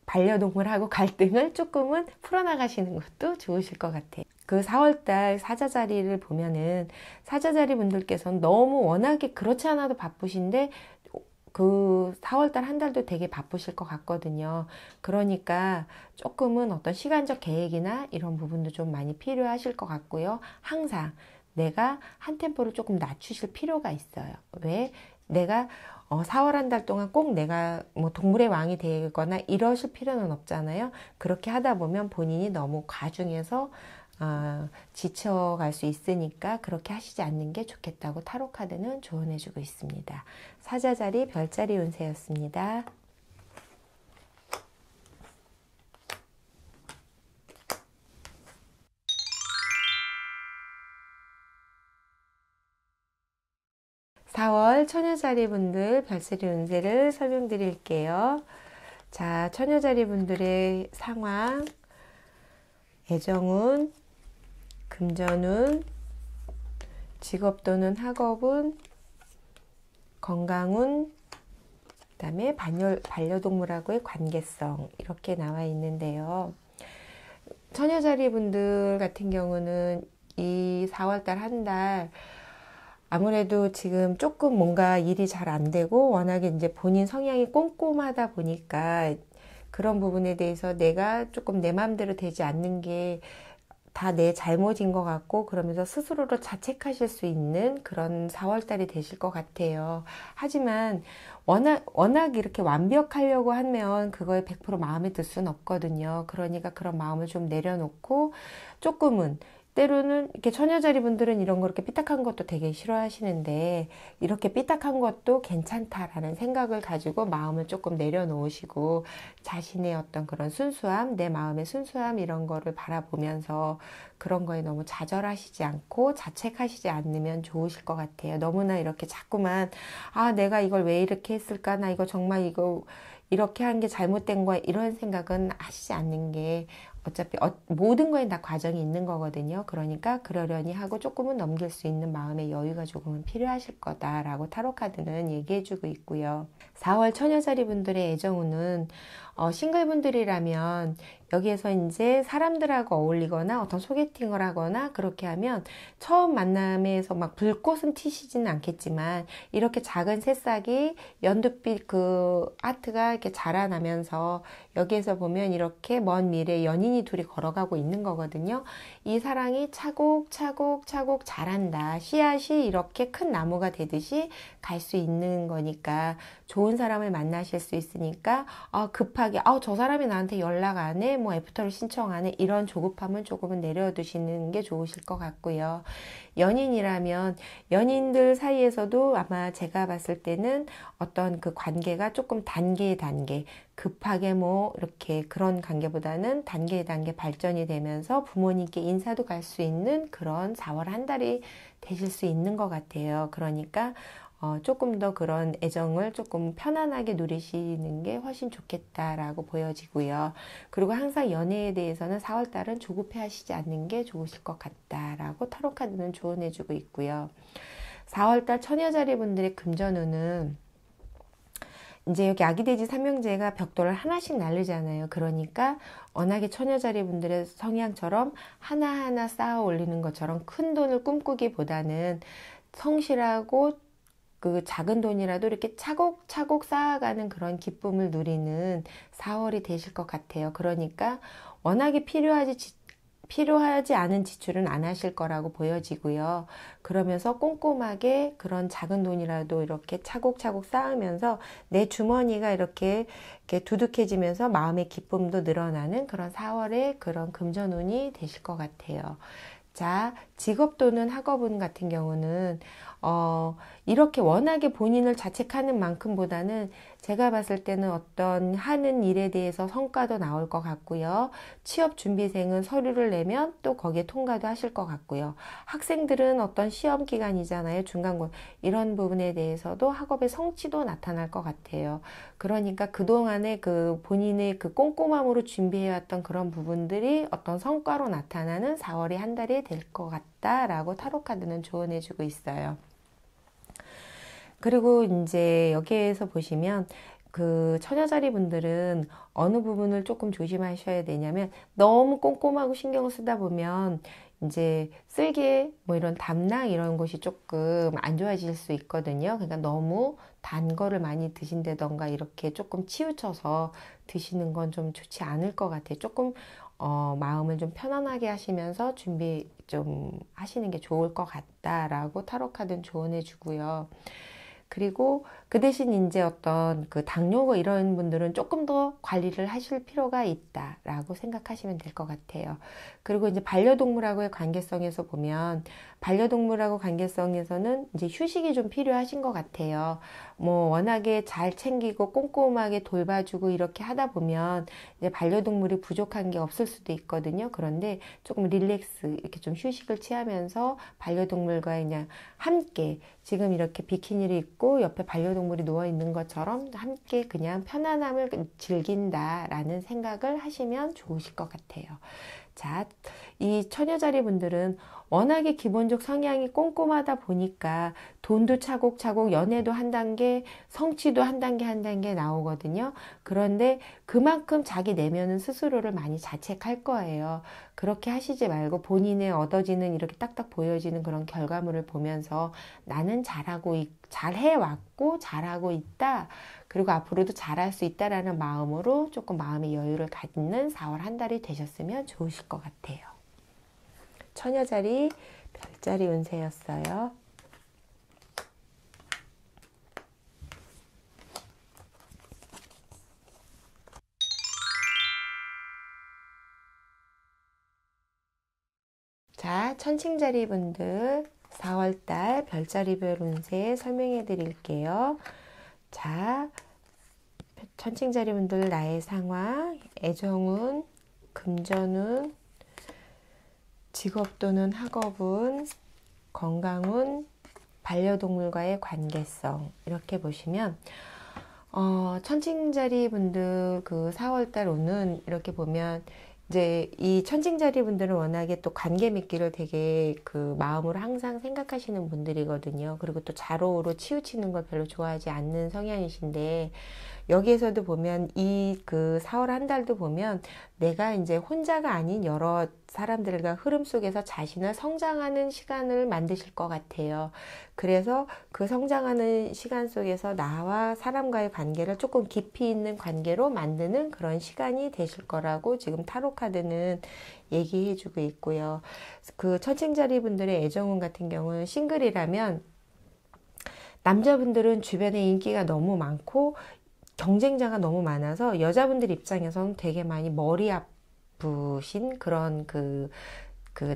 반려동물하고 갈등을 조금은 풀어나가시는 것도 좋으실 것 같아요. 그 4월달 사자자리를 보면은 사자자리 분들께서는 너무 워낙에 그렇지 않아도 바쁘신데 그 4월달 한 달도 되게 바쁘실 것 같거든요. 그러니까 조금은 어떤 시간적 계획이나 이런 부분도 좀 많이 필요하실 것 같고요. 항상 내가 한 템포를 조금 낮추실 필요가 있어요. 왜? 내가 4월 한 달 동안 꼭 내가 뭐 동물의 왕이 되거나 이러실 필요는 없잖아요. 그렇게 하다 보면 본인이 너무 과중해서 지쳐갈 수 있으니까 그렇게 하시지 않는 게 좋겠다고 타로 카드는 조언해주고 있습니다. 사자자리 별자리 운세였습니다. (4월) 처녀자리 분들 별자리 운세를 설명드릴게요. 자, 처녀자리 분들의 상황, 애정운, 금전운, 직업 또는 학업운, 건강운, 그 다음에 반려동물하고의 관계성 이렇게 나와 있는데요. 처녀자리 분들 같은 경우는 이 4월달 한 달 아무래도 지금 조금 뭔가 일이 잘 안 되고 워낙에 이제 본인 성향이 꼼꼼하다 보니까 그런 부분에 대해서 내가 조금 내 마음대로 되지 않는 게 다 내 잘못인 것 같고 그러면서 스스로를 자책하실 수 있는 그런 4월달이 되실 것 같아요. 하지만 워낙 이렇게 완벽하려고 하면 그거에 100% 마음에 들 수는 없거든요. 그러니까 그런 마음을 좀 내려놓고 조금은 때로는 이렇게 처녀자리 분들은 이런 거 이렇게 삐딱한 것도 되게 싫어하시는데 이렇게 삐딱한 것도 괜찮다라는 생각을 가지고 마음을 조금 내려놓으시고 자신의 어떤 그런 순수함, 내 마음의 순수함 이런 거를 바라보면서 그런 거에 너무 좌절하시지 않고 자책하시지 않으면 좋으실 것 같아요. 너무나 이렇게 자꾸만 내가 이걸 왜 이렇게 했을까? 나 이거 정말 이거 이렇게 한 게 잘못된 거야. 이런 생각은 하시지 않는 게 어차피 모든 거에 다 과정이 있는 거거든요. 그러니까 그러려니 하고 조금은 넘길 수 있는 마음의 여유가 조금은 필요하실 거다라고 타로카드는 얘기해주고 있고요. 4월 처녀자리 분들의 애정운은 싱글분들이라면 여기에서 이제 사람들하고 어울리거나 어떤 소개팅을 하거나 그렇게 하면 처음 만남에서 막 불꽃은 튀시지는 않겠지만 이렇게 작은 새싹이 연두빛 그 아트가 이렇게 자라나면서 여기에서 보면 이렇게 먼 미래에 연인이 둘이 걸어가고 있는 거거든요. 이 사랑이 차곡차곡 자란다. 씨앗이 이렇게 큰 나무가 되듯이 갈 수 있는 거니까 좋은 사람을 만나실 수 있으니까 급하게 저 사람이 나한테 연락 안 해, 뭐 애프터를 신청 안 해, 이런 조급함은 조금은 내려두시는 게 좋으실 것 같고요. 연인이라면 연인들 사이에서도 아마 제가 봤을 때는 어떤 그 관계가 조금 단계 급하게 뭐 이렇게 그런 관계보다는 단계 발전이 되면서 부모님께 인사도 갈 수 있는 그런 4월 한 달이 되실 수 있는 것 같아요. 그러니까 조금 더 그런 애정을 조금 편안하게 누리시는 게 훨씬 좋겠다라고 보여지고요. 그리고 항상 연애에 대해서는 4월달은 조급해 하시지 않는 게 좋으실 것 같다라고 타로카드는 조언해주고 있고요. 4월달 처녀자리 분들의 금전운은 이제 여기 아기돼지 삼형제가 벽돌을 하나씩 날르잖아요. 그러니까 워낙에 처녀자리 분들의 성향처럼 하나하나 쌓아 올리는 것처럼 큰 돈을 꿈꾸기보다는 성실하고 그 작은 돈이라도 이렇게 차곡차곡 쌓아가는 그런 기쁨을 누리는 4월이 되실 것 같아요. 그러니까 워낙에 필요하지 않은 지출은 안 하실 거라고 보여지고요. 그러면서 꼼꼼하게 그런 작은 돈이라도 이렇게 차곡차곡 쌓으면서 내 주머니가 이렇게 두둑해지면서 마음의 기쁨도 늘어나는 그런 4월의 그런 금전운이 되실 것 같아요. 자, 직업 또는 학업운 같은 경우는 이렇게 워낙에 본인을 자책하는 만큼보다는 제가 봤을 때는 어떤 하는 일에 대해서 성과도 나올 것 같고요. 취업 준비생은 서류를 내면 또 거기에 통과도 하실 것 같고요. 학생들은 어떤 시험 기간이잖아요. 중간고 이런 부분에 대해서도 학업의 성취도 나타날 것 같아요. 그러니까 그동안에 그 본인의 그 꼼꼼함으로 준비해왔던 그런 부분들이 어떤 성과로 나타나는 4월이 한 달이 될 것 같다라고 타로카드는 조언해주고 있어요. 그리고 이제 여기에서 보시면 그 처녀자리 분들은 어느 부분을 조금 조심하셔야 되냐면 너무 꼼꼼하고 신경을 쓰다 보면 이제 쓸개 뭐 이런 담낭 이런 것이 조금 안 좋아질 수 있거든요. 그러니까 너무 단 거를 많이 드신다던가 이렇게 조금 치우쳐서 드시는 건 좀 좋지 않을 것 같아요. 조금 마음을 좀 편안하게 하시면서 준비 좀 하시는 게 좋을 것 같다라고 타로카드는 조언해 주고요. 그리고 그 대신 이제 어떤 그 당뇨고 이런 분들은 조금 더 관리를 하실 필요가 있다라고 생각하시면 될 것 같아요. 그리고 이제 반려동물하고의 관계성에서 보면 반려동물하고 관계성에서는 이제 휴식이 좀 필요하신 것 같아요. 뭐 워낙에 잘 챙기고 꼼꼼하게 돌봐주고 이렇게 하다 보면 이제 반려동물이 부족한 게 없을 수도 있거든요. 그런데 조금 릴렉스 이렇게 좀 휴식을 취하면서 반려동물과 그냥 함께 지금 이렇게 비키니를 입고 옆에 반려동물이 누워 있는 것처럼 함께 그냥 편안함을 즐긴다라는 생각을 하시면 좋으실 것 같아요. 자, 이 처녀자리 분들은 워낙에 기본적 성향이 꼼꼼하다 보니까 돈도 차곡차곡 연애도 한 단계, 성취도 한 단계 한 단계 나오거든요. 그런데 그만큼 자기 내면은 스스로를 많이 자책할 거예요. 그렇게 하시지 말고 본인의 얻어지는 이렇게 딱딱 보여지는 그런 결과물을 보면서 나는 잘해왔고 잘하고 있다. 그리고 앞으로도 잘할 수 있다라는 마음으로 조금 마음의 여유를 갖는 4월 한 달이 되셨으면 좋으실 것 같아요. 처녀자리, 별자리 운세였어요. 자, 천칭자리 분들 4월달 별자리별 운세 설명해 드릴게요. 자, 천칭자리 분들 나의 상황, 애정운, 금전운, 직업 또는 학업운, 건강운, 반려동물과의 관계성 이렇게 보시면 천칭자리 분들 그 4월달 운은 이렇게 보면 이제 이 천칭자리 분들은 워낙에 또 관계 맺기를 되게 그 마음으로 항상 생각하시는 분들이거든요. 그리고 또 자로우로 치우치는 걸 별로 좋아하지 않는 성향이신데 여기에서도 보면 이 그 4월 한 달도 보면 내가 이제 혼자가 아닌 여러 사람들과 흐름 속에서 자신을 성장하는 시간을 만드실 것 같아요. 그래서 그 성장하는 시간 속에서 나와 사람과의 관계를 조금 깊이 있는 관계로 만드는 그런 시간이 되실 거라고 지금 타로카드는 얘기해 주고 있고요. 그 천칭자리 분들의 애정운 같은 경우는 싱글이라면 남자분들은 주변에 인기가 너무 많고 경쟁자가 너무 많아서 여자분들 입장에서는 되게 많이 머리 아프신 그런 그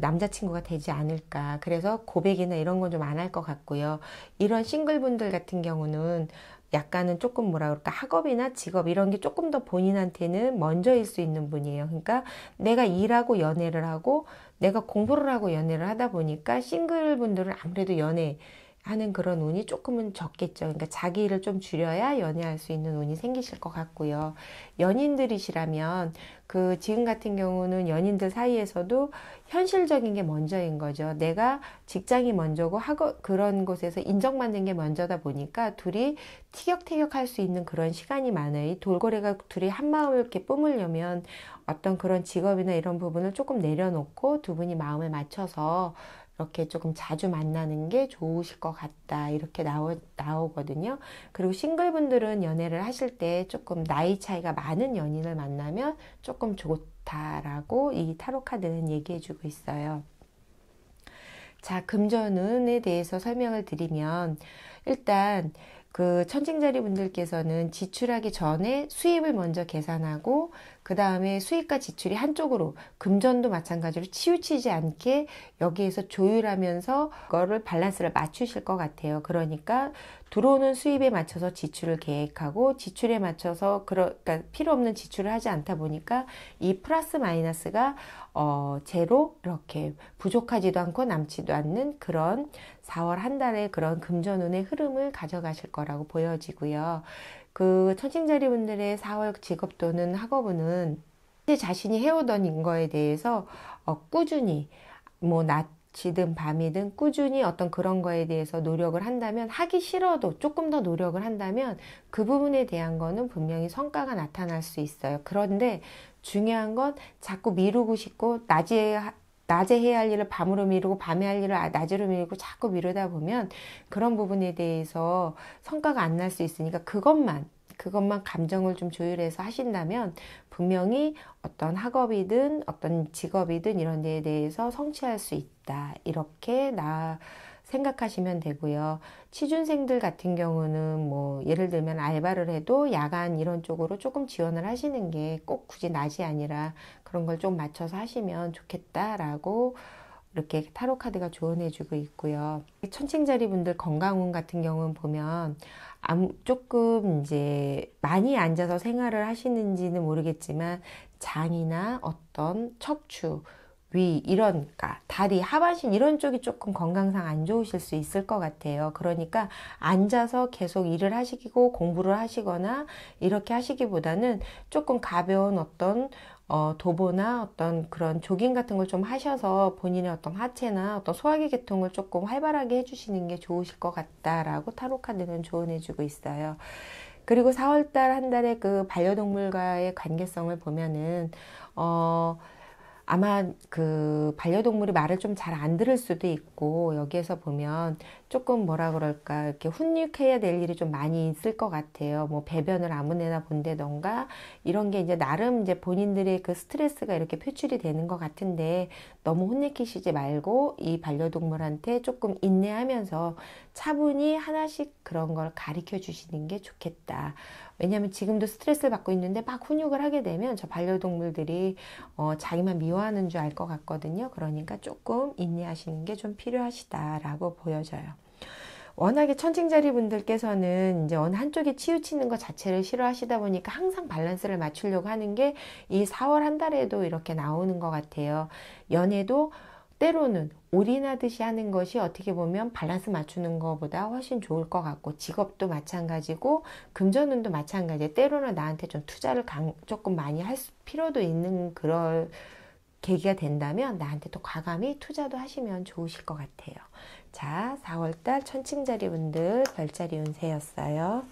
남자친구가 되지 않을까. 그래서 고백이나 이런 건 좀 안 할 것 같고요. 이런 싱글분들 같은 경우는 약간은 조금 뭐라 그럴까 학업이나 직업 이런 게 조금 더 본인한테는 먼저일 수 있는 분이에요. 그러니까 내가 일하고 연애를 하고 내가 공부를 하고 연애를 하다 보니까 싱글분들은 아무래도 연애 하는 그런 운이 조금은 적겠죠. 그러니까 자기 일을 좀 줄여야 연애할 수 있는 운이 생기실 것 같고요. 연인들이시라면 그 지금 같은 경우는 연인들 사이에서도 현실적인 게 먼저인 거죠. 내가 직장이 먼저고 그런 곳에서 인정받는 게 먼저다 보니까 둘이 티격태격할 수 있는 그런 시간이 많아요. 이 돌고래가 둘이 한 마음을 이렇게 뿜으려면 어떤 그런 직업이나 이런 부분을 조금 내려놓고 두 분이 마음을 맞춰서 이렇게 조금 자주 만나는 게 좋으실 것 같다. 이렇게 나오거든요. 그리고 싱글분들은 연애를 하실 때 조금 나이 차이가 많은 연인을 만나면 조금 좋다라고 이 타로 카드는 얘기해주고 있어요. 자, 금전운에 대해서 설명을 드리면 일단 그 천칭자리 분들께서는 지출하기 전에 수입을 먼저 계산하고 그 다음에 수입과 지출이 한쪽으로 금전도 마찬가지로 치우치지 않게 여기에서 조율하면서 그거를 밸런스를 맞추실 것 같아요. 그러니까 들어오는 수입에 맞춰서 지출을 계획하고 지출에 맞춰서 그러니까 필요 없는 지출을 하지 않다 보니까 이 플러스 마이너스가 제로 이렇게 부족하지도 않고 남지도 않는 그런 4월 한 달의 그런 금전운의 흐름을 가져가실 거라고 보여지고요. 그 천칭자리 분들의 4월 직업도는 학업운은 자신이 해오던 거에 대해서 꾸준히 뭐 낮이든 밤이든 꾸준히 어떤 그런 거에 대해서 노력을 한다면 하기 싫어도 조금 더 노력을 한다면 그 부분에 대한 거는 분명히 성과가 나타날 수 있어요. 그런데 중요한 건 자꾸 미루고 싶고 낮에 해야 할 일을 밤으로 미루고 밤에 할 일을 낮으로 미루고 자꾸 미루다 보면 그런 부분에 대해서 성과가 안 날 수 있으니까 그것만 감정을 좀 조율해서 하신다면 분명히 어떤 학업이든 어떤 직업이든 이런 데에 대해서 성취할 수 있다. 이렇게 생각하시면 되고요. 취준생들 같은 경우는 뭐 예를 들면 알바를 해도 야간 이런 쪽으로 조금 지원을 하시는 게 꼭 굳이 낮이 아니라 그런 걸 좀 맞춰서 하시면 좋겠다라고 이렇게 타로 카드가 조언해주고 있고요. 천칭자리 분들 건강운 같은 경우는 보면 조금 이제 많이 앉아서 생활을 하시는지는 모르겠지만 장이나 어떤 척추, 위 그러니까 다리, 하반신 이런 쪽이 조금 건강상 안 좋으실 수 있을 것 같아요. 그러니까 앉아서 계속 일을 하시고 공부를 하시거나 이렇게 하시기보다는 조금 가벼운 어떤 도보나 어떤 그런 조깅 같은 걸 좀 하셔서 본인의 어떤 하체나 어떤 소화기 계통을 조금 활발하게 해주시는 게 좋으실 것 같다라고 타로 카드는 조언해주고 있어요. 그리고 4월달 한 달에 그 반려동물과의 관계성을 보면은 아마 그 반려동물이 말을 좀 잘 안 들을 수도 있고 여기에서 보면 조금 뭐라 그럴까 이렇게 훈육해야 될 일이 좀 많이 있을 것 같아요. 뭐 배변을 아무데나 본다던가 이런 게 이제 나름 이제 본인들의 그 스트레스가 이렇게 표출이 되는 것 같은데 너무 혼내키시지 말고 이 반려동물한테 조금 인내하면서 차분히 하나씩 그런 걸 가르쳐 주시는 게 좋겠다. 왜냐하면 지금도 스트레스를 받고 있는데 막 훈육을 하게 되면 저 반려동물들이 자기만 미워하는 줄 알 것 같거든요. 그러니까 조금 인내하시는 게 좀 필요하시다라고 보여져요. 워낙에 천칭자리 분들께서는 이제 어느 한쪽에 치우치는 것 자체를 싫어하시다 보니까 항상 밸런스를 맞추려고 하는 게 이 4월 한 달에도 이렇게 나오는 것 같아요. 연애도 때로는 올인하듯이 하는 것이 어떻게 보면 밸런스 맞추는 것보다 훨씬 좋을 것 같고 직업도 마찬가지고 금전운도 마찬가지예요. 때로는 나한테 좀 투자를 조금 많이 할 필요도 있는 그런 계기가 된다면 나한테 또 과감히 투자도 하시면 좋으실 것 같아요. 자, 4월달 천칭자리 분들 별자리 운세였어요.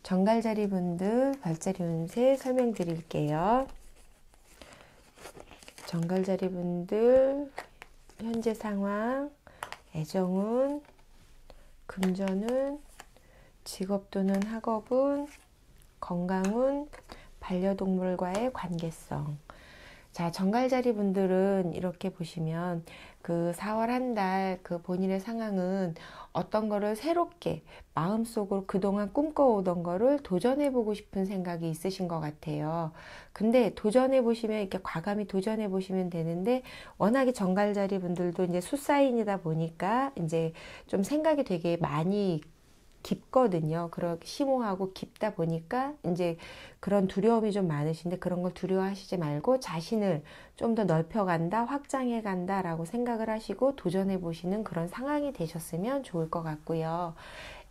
정갈자리 분들 별자리 운세 설명드릴게요. 정갈자리 분들 현재 상황, 애정운, 금전운, 직업도는 학업운, 건강운, 반려동물과의 관계성. 자, 정갈자리 분들은 이렇게 보시면 그 4월 한 달 그 본인의 상황은 어떤 거를 새롭게 마음속으로 그동안 꿈꿔오던 거를 도전해보고 싶은 생각이 있으신 것 같아요. 근데 도전해보시면 이렇게 과감히 도전해보시면 되는데 워낙에 정갈자리 분들도 이제 숫사인이다 보니까 이제 좀 생각이 되게 많이 깊거든요. 그렇게 심오하고 깊다 보니까 이제 그런 두려움이 좀 많으신데 그런 걸 두려워하시지 말고 자신을 좀 더 넓혀간다, 확장해간다 라고 생각을 하시고 도전해 보시는 그런 상황이 되셨으면 좋을 것 같고요.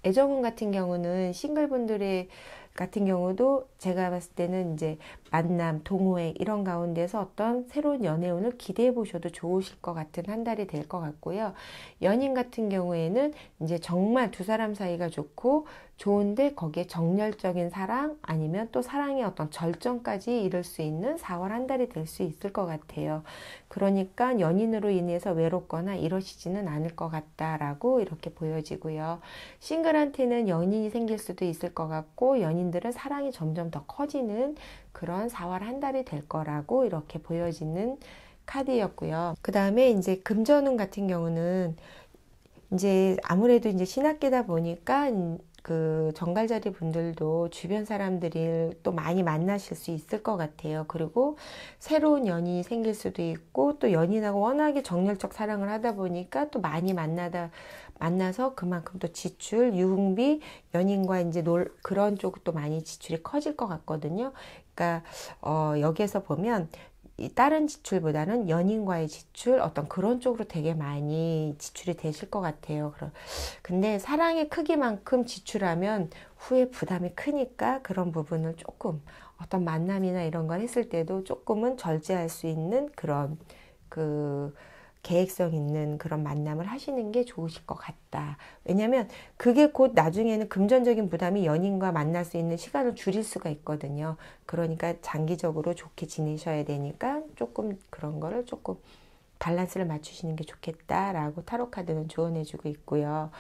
애정운 같은 경우는 싱글분들의 같은 경우도 제가 봤을 때는 이제 만남, 동호회 이런 가운데서 어떤 새로운 연애운을 기대해 보셔도 좋으실 것 같은 한 달이 될 것 같고요. 연인 같은 경우에는 이제 정말 두 사람 사이가 좋고 좋은데 거기에 정열적인 사랑 아니면 또 사랑의 어떤 절정까지 이룰 수 있는 4월 한 달이 될 수 있을 것 같아요. 그러니까 연인으로 인해서 외롭거나 이러시지는 않을 것 같다라고 이렇게 보여지고요. 싱글한테는 연인이 생길 수도 있을 것 같고 연인들은 사랑이 점점 더 커지는 그런 4월 한 달이 될 거라고 이렇게 보여지는 카드였고요. 그 다음에 이제 금전운 같은 경우는 이제 아무래도 이제 신학기다 보니까 그 정갈자리 분들도 주변 사람들이 또 많이 만나실 수 있을 것 같아요. 그리고 새로운 연인이 생길 수도 있고 또 연인하고 워낙에 정열적 사랑을 하다 보니까 또 많이 만나서 그만큼 또 지출, 유흥비, 연인과 이제 그런 쪽도 많이 지출이 커질 것 같거든요. 그러니까 여기에서 보면 다른 지출보다는 연인과의 지출 어떤 그런 쪽으로 되게 많이 지출이 되실 것 같아요. 근데 사랑의 크기만큼 지출하면 후에 부담이 크니까 그런 부분을 조금 어떤 만남이나 이런 걸 했을 때도 조금은 절제할 수 있는 그런 그 계획성 있는 그런 만남을 하시는 게 좋으실 것 같다. 왜냐면 그게 곧 나중에는 금전적인 부담이 연인과 만날 수 있는 시간을 줄일 수가 있거든요. 그러니까 장기적으로 좋게 지내셔야 되니까 조금 그런 거를 조금 밸런스를 맞추시는 게 좋겠다라고 타로카드는 조언해주고 있고요.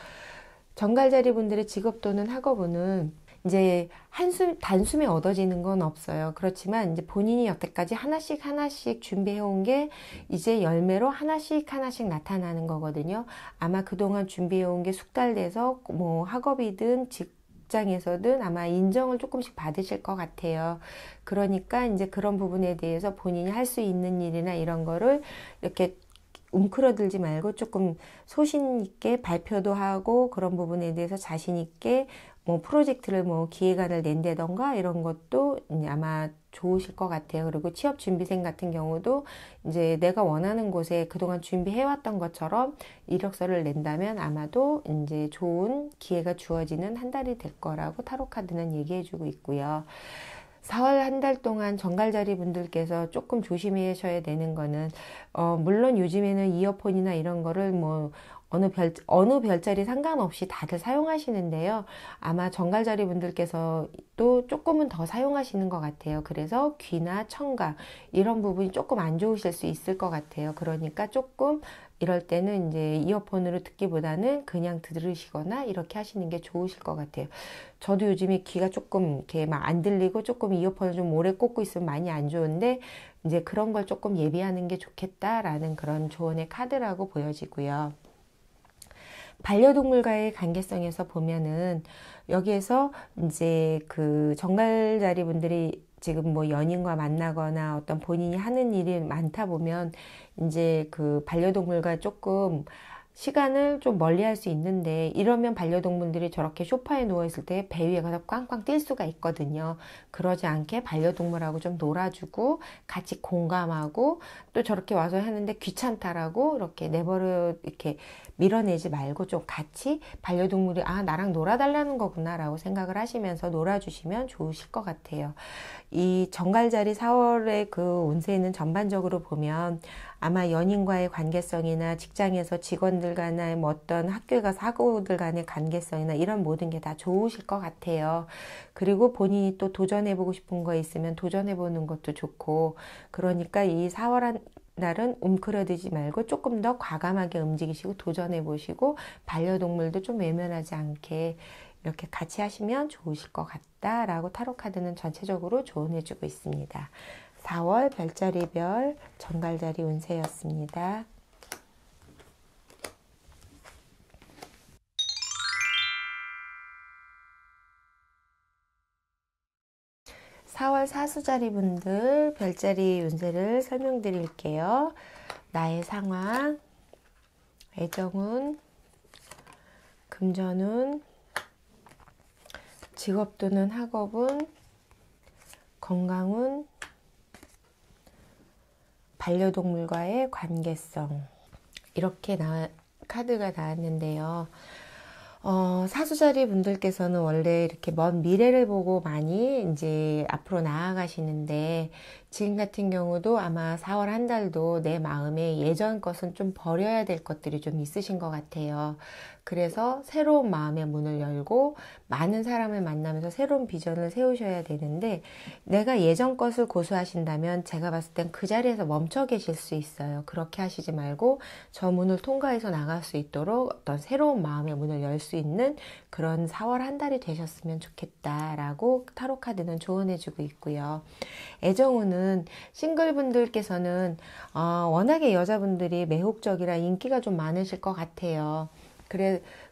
정갈자리 분들의 직업 또는 학업운은 이제 단숨에 얻어지는 건 없어요. 그렇지만 이제 본인이 여태까지 하나씩 준비해온 게 이제 열매로 하나씩 나타나는 거거든요. 아마 그동안 준비해온 게 숙달돼서 뭐 학업이든 직장에서든 아마 인정을 조금씩 받으실 것 같아요. 그러니까 이제 그런 부분에 대해서 본인이 할 수 있는 일이나 이런 거를 이렇게 움크러들지 말고 조금 소신 있게 발표도 하고 그런 부분에 대해서 자신 있게 뭐 프로젝트를 뭐 기획안을 낸다던가 이런 것도 아마 좋으실 것 같아요. 그리고 취업 준비생 같은 경우도 이제 내가 원하는 곳에 그동안 준비해왔던 것처럼 이력서를 낸다면 아마도 이제 좋은 기회가 주어지는 한 달이 될 거라고 타로카드는 얘기해주고 있고요. 4월 한 달 동안 정갈자리 분들께서 조금 조심하셔야 되는 거는 물론 요즘에는 이어폰이나 이런 거를 뭐 어느 별자리 상관없이 다들 사용하시는데요. 아마 정갈자리 분들께서 또 조금은 더 사용하시는 것 같아요. 그래서 귀나 청각 이런 부분이 조금 안 좋으실 수 있을 것 같아요. 그러니까 조금 이럴 때는 이제 이어폰으로 듣기보다는 그냥 들으시거나 이렇게 하시는 게 좋으실 것 같아요. 저도 요즘에 귀가 조금 이렇게 막 안 들리고 조금 이어폰을 좀 오래 꽂고 있으면 많이 안 좋은데 이제 그런 걸 조금 예비하는 게 좋겠다라는 그런 조언의 카드라고 보여지고요. 반려동물과의 관계성에서 보면은 여기에서 이제 그 정갈자리 분들이 지금 뭐 연인과 만나거나 어떤 본인이 하는 일이 많다 보면 이제 그 반려동물과 조금 시간을 좀 멀리 할 수 있는데 이러면 반려동물들이 저렇게 소파에 누워있을 때 배 위에 가서 꽝꽝 뛸 수가 있거든요. 그러지 않게 반려동물하고 좀 놀아주고 같이 공감하고 또 저렇게 와서 하는데 귀찮다라고 이렇게 내버려 이렇게 밀어내지 말고 좀 같이 반려동물이 나랑 놀아달라는 거구나 라고 생각을 하시면서 놀아주시면 좋으실 것 같아요. 이 정갈자리 4월의 그 운세는 전반적으로 보면 아마 연인과의 관계성이나 직장에서 직원들 간의 뭐 어떤 학교에 가서 학우들 간의 관계성이나 이런 모든 게 다 좋으실 것 같아요. 그리고 본인이 또 도전해보고 싶은 거 있으면 도전해보는 것도 좋고 그러니까 이 4월 한 날은 움츠러들지 말고 조금 더 과감하게 움직이시고 도전해보시고 반려동물도 좀 외면하지 않게 이렇게 같이 하시면 좋으실 것 같다라고 타로카드는 전체적으로 조언해주고 있습니다. 4월 별자리별 정갈자리 운세였습니다. 4월 사수자리 분들 별자리 운세를 설명드릴게요. 나의 상황, 애정운, 금전운, 직업도는 학업운, 건강운, 반려동물과의 관계성, 이렇게 카드가 나왔는데요. 사수자리 분들께서는 원래 이렇게 먼 미래를 보고 많이 이제 앞으로 나아가시는데, 지금 같은 경우도 아마 4월 한 달도 내 마음에 예전 것은 좀 버려야 될 것들이 좀 있으신 것 같아요. 그래서 새로운 마음의 문을 열고 많은 사람을 만나면서 새로운 비전을 세우셔야 되는데, 내가 예전 것을 고수하신다면 제가 봤을 땐 그 자리에서 멈춰 계실 수 있어요. 그렇게 하시지 말고 저 문을 통과해서 나갈 수 있도록 어떤 새로운 마음의 문을 열 수 있는 그런 4월 한 달이 되셨으면 좋겠다라고 타로카드는 조언해주고 있고요. 애정운은 싱글분들께서는 워낙에 여자분들이 매혹적이라 인기가 좀 많으실 것 같아요.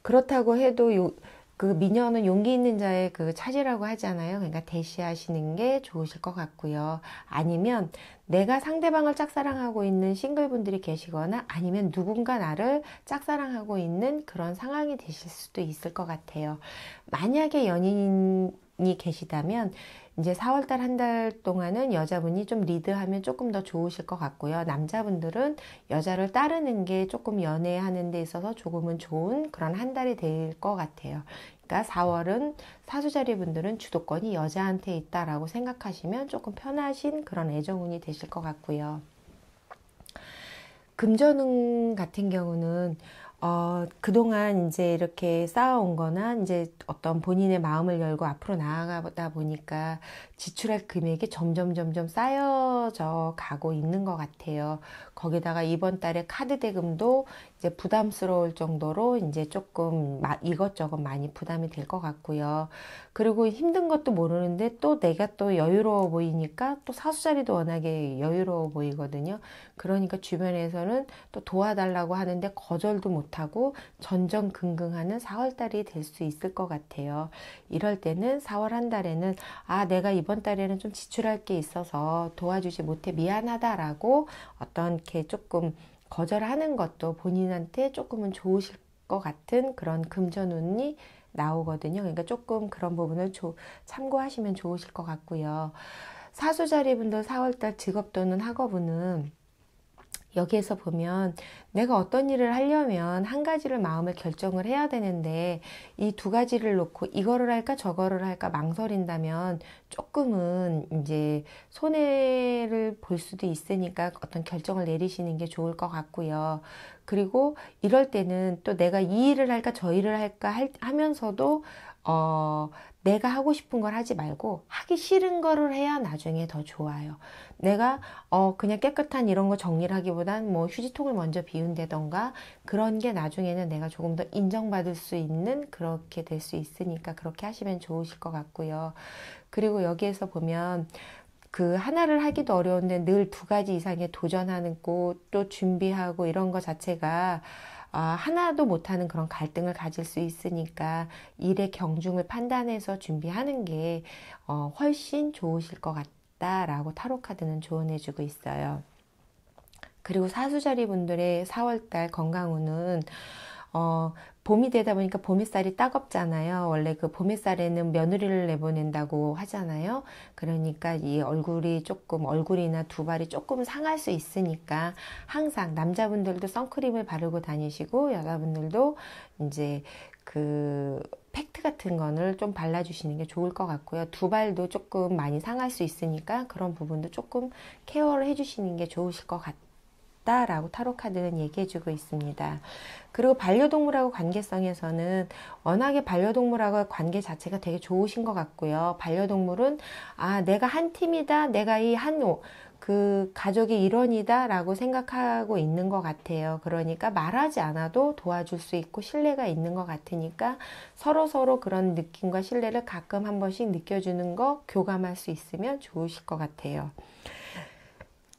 그렇다고 해도 그 미녀는 용기 있는 자의 그 차지라고 하잖아요. 그러니까 대시하시는 게 좋으실 것 같고요. 아니면 내가 상대방을 짝사랑하고 있는 싱글분들이 계시거나 아니면 누군가 나를 짝사랑하고 있는 그런 상황이 되실 수도 있을 것 같아요. 만약에 연인이 계시다면 이제 4월달 한 달 동안은 여자분이 좀 리드하면 조금 더 좋으실 것 같고요. 남자분들은 여자를 따르는 게 조금 연애하는 데 있어서 조금은 좋은 그런 한 달이 될 것 같아요. 그러니까 4월은 사수자리 분들은 주도권이 여자한테 있다라고 생각하시면 조금 편하신 그런 애정운이 되실 것 같고요. 금전운 같은 경우는 그동안 이제 이렇게 쌓아온 거나 이제 어떤 본인의 마음을 열고 앞으로 나아가다 보니까 지출할 금액이 점점 쌓여져 가고 있는 것 같아요. 거기다가 이번 달에 카드 대금도 이제 부담스러울 정도로 이제 조금 이것저것 많이 부담이 될 것 같고요. 그리고 힘든 것도 모르는데 또 내가 또 여유로워 보이니까 또 사수자리도 워낙에 여유로워 보이거든요. 그러니까 주변에서는 또 도와달라고 하는데 거절도 못하고 전전긍긍하는 4월달이 될 수 있을 것 같아요. 이럴 때는 4월 한 달에는 내가 이번 달에는 좀 지출할 게 있어서 도와주지 못해 미안하다라고 어떤 이렇게 조금 거절하는 것도 본인한테 조금은 좋으실 것 같은 그런 금전운이 나오거든요. 그러니까 조금 그런 부분을 참고하시면 좋으실 것 같고요. 사수자리 분들 4월달 직업도는 학업운은 여기에서 보면 내가 어떤 일을 하려면 한 가지를 마음을 결정을 해야 되는데 이 두 가지를 놓고 이거를 할까 저거를 할까 망설인다면 조금은 이제 손해를 볼 수도 있으니까 어떤 결정을 내리시는 게 좋을 것 같고요. 그리고 이럴 때는 또 내가 이 일을 할까 저 일을 할까 하면서도 내가 하고 싶은 걸 하지 말고 하기 싫은 거를 해야 나중에 더 좋아요. 내가 그냥 깨끗한 이런 거 정리를 하기보단 뭐 휴지통을 먼저 비운다던가 그런 게 나중에는 내가 조금 더 인정받을 수 있는 그렇게 될 수 있으니까 그렇게 하시면 좋으실 것 같고요. 그리고 여기에서 보면 그 하나를 하기도 어려운데 늘 두 가지 이상의 도전하는 또 준비하고 이런 거 자체가 하나도 못하는 그런 갈등을 가질 수 있으니까 일의 경중을 판단해서 준비하는 게 훨씬 좋으실 것 같다라고 타로카드는 조언해주고 있어요. 그리고 사수자리 분들의 4월달 건강운은 봄이 되다 보니까 봄햇살이 따갑잖아요. 원래 그 봄햇살에는 며느리를 내보낸다고 하잖아요. 그러니까 이 얼굴이나 두발이 조금 상할 수 있으니까 항상 남자분들도 선크림을 바르고 다니시고 여자분들도 이제 그 팩트 같은 거를 좀 발라주시는 게 좋을 것 같고요. 두발도 조금 많이 상할 수 있으니까 그런 부분도 조금 케어를 해주시는 게 좋으실 것 같아요. 라고 타로카드는 얘기해주고 있습니다. 그리고 반려동물하고 관계성에서는 워낙에 반려동물하고 관계 자체가 되게 좋으신 것 같고요. 반려동물은 내가 한 팀이다, 내가 그 가족의 일원이다 라고 생각하고 있는 것 같아요. 그러니까 말하지 않아도 도와줄 수 있고 신뢰가 있는 것 같으니까 서로 그런 느낌과 신뢰를 가끔 한 번씩 느껴주는 거 교감할 수 있으면 좋으실 것 같아요.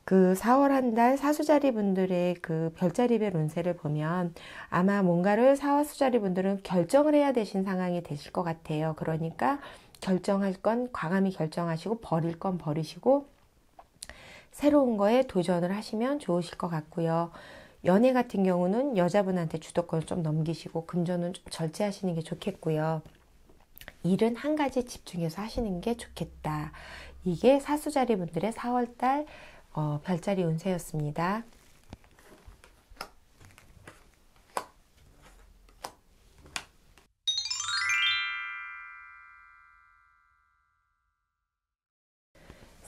그 4월 한 달 사수자리 분들의 그 별자리별 운세를 보면 아마 뭔가를 사수자리 분들은 결정을 해야 되신 상황이 되실 것 같아요. 그러니까 결정할 건 과감히 결정하시고 버릴 건 버리시고 새로운 거에 도전을 하시면 좋으실 것 같고요. 연애 같은 경우는 여자분한테 주도권을 좀 넘기시고 금전은 좀 절제하시는 게 좋겠고요. 일은 한 가지 집중해서 하시는 게 좋겠다. 이게 사수자리 분들의 4월달 별자리 운세였습니다.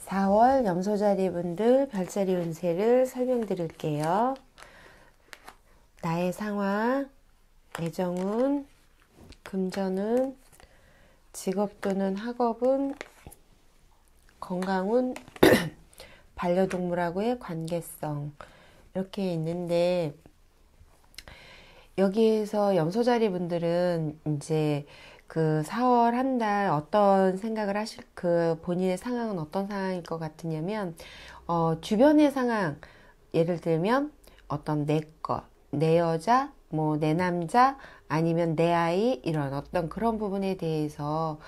(4월) 염소자리 분들 별자리 운세를 설명드릴게요. 나의 상황, 애정운, 금전운, 직업 또는 학업운, 건강운, 반려동물하고의 관계성 이렇게 있는데, 여기에서 염소자리 분들은 이제 그 4월 한 달 어떤 생각을 하실, 그 본인의 상황은 어떤 상황일 것 같으냐면, 주변의 상황, 예를 들면 어떤 내 것, 내 여자, 뭐 내 남자, 아니면 내 아이, 이런 어떤 그런 부분에 대해서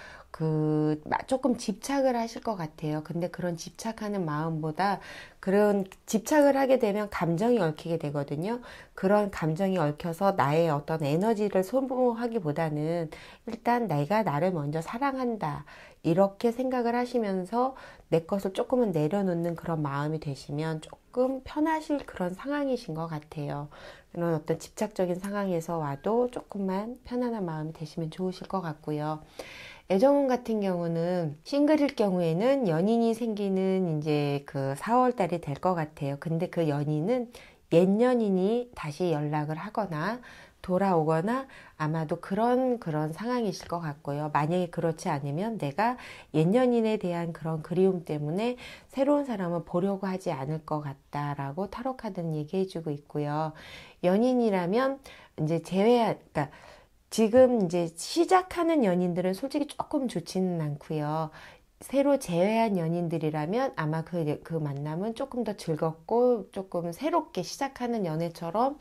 조금 집착을 하실 것 같아요. 근데 그런 집착하는 마음보다, 그런 집착을 하게 되면 감정이 얽히게 되거든요. 그런 감정이 얽혀서 나의 어떤 에너지를 소모하기보다는 일단 내가 나를 먼저 사랑한다, 이렇게 생각을 하시면서 내 것을 조금은 내려놓는 그런 마음이 되시면 조금 편하실 그런 상황이신 것 같아요. 그런 어떤 집착적인 상황에서 와도 조금만 편안한 마음이 되시면 좋으실 것 같고요. 애정운 같은 경우는 싱글일 경우에는 연인이 생기는 이제 그 4월 달이 될 것 같아요. 근데 그 연인은 옛 연인이 다시 연락을 하거나 돌아오거나 아마도 그런 상황이실 것 같고요. 만약에 그렇지 않으면 내가 옛 연인에 대한 그런 그리움 때문에 새로운 사람을 보려고 하지 않을 것 같다라고 타로 카드는 얘기해주고 있고요. 연인이라면 이제 그러니까 지금 이제 시작하는 연인들은 솔직히 조금 좋지는 않고요. 새로 재회한 연인들이라면 아마 그 만남은 조금 더 즐겁고 조금 새롭게 시작하는 연애처럼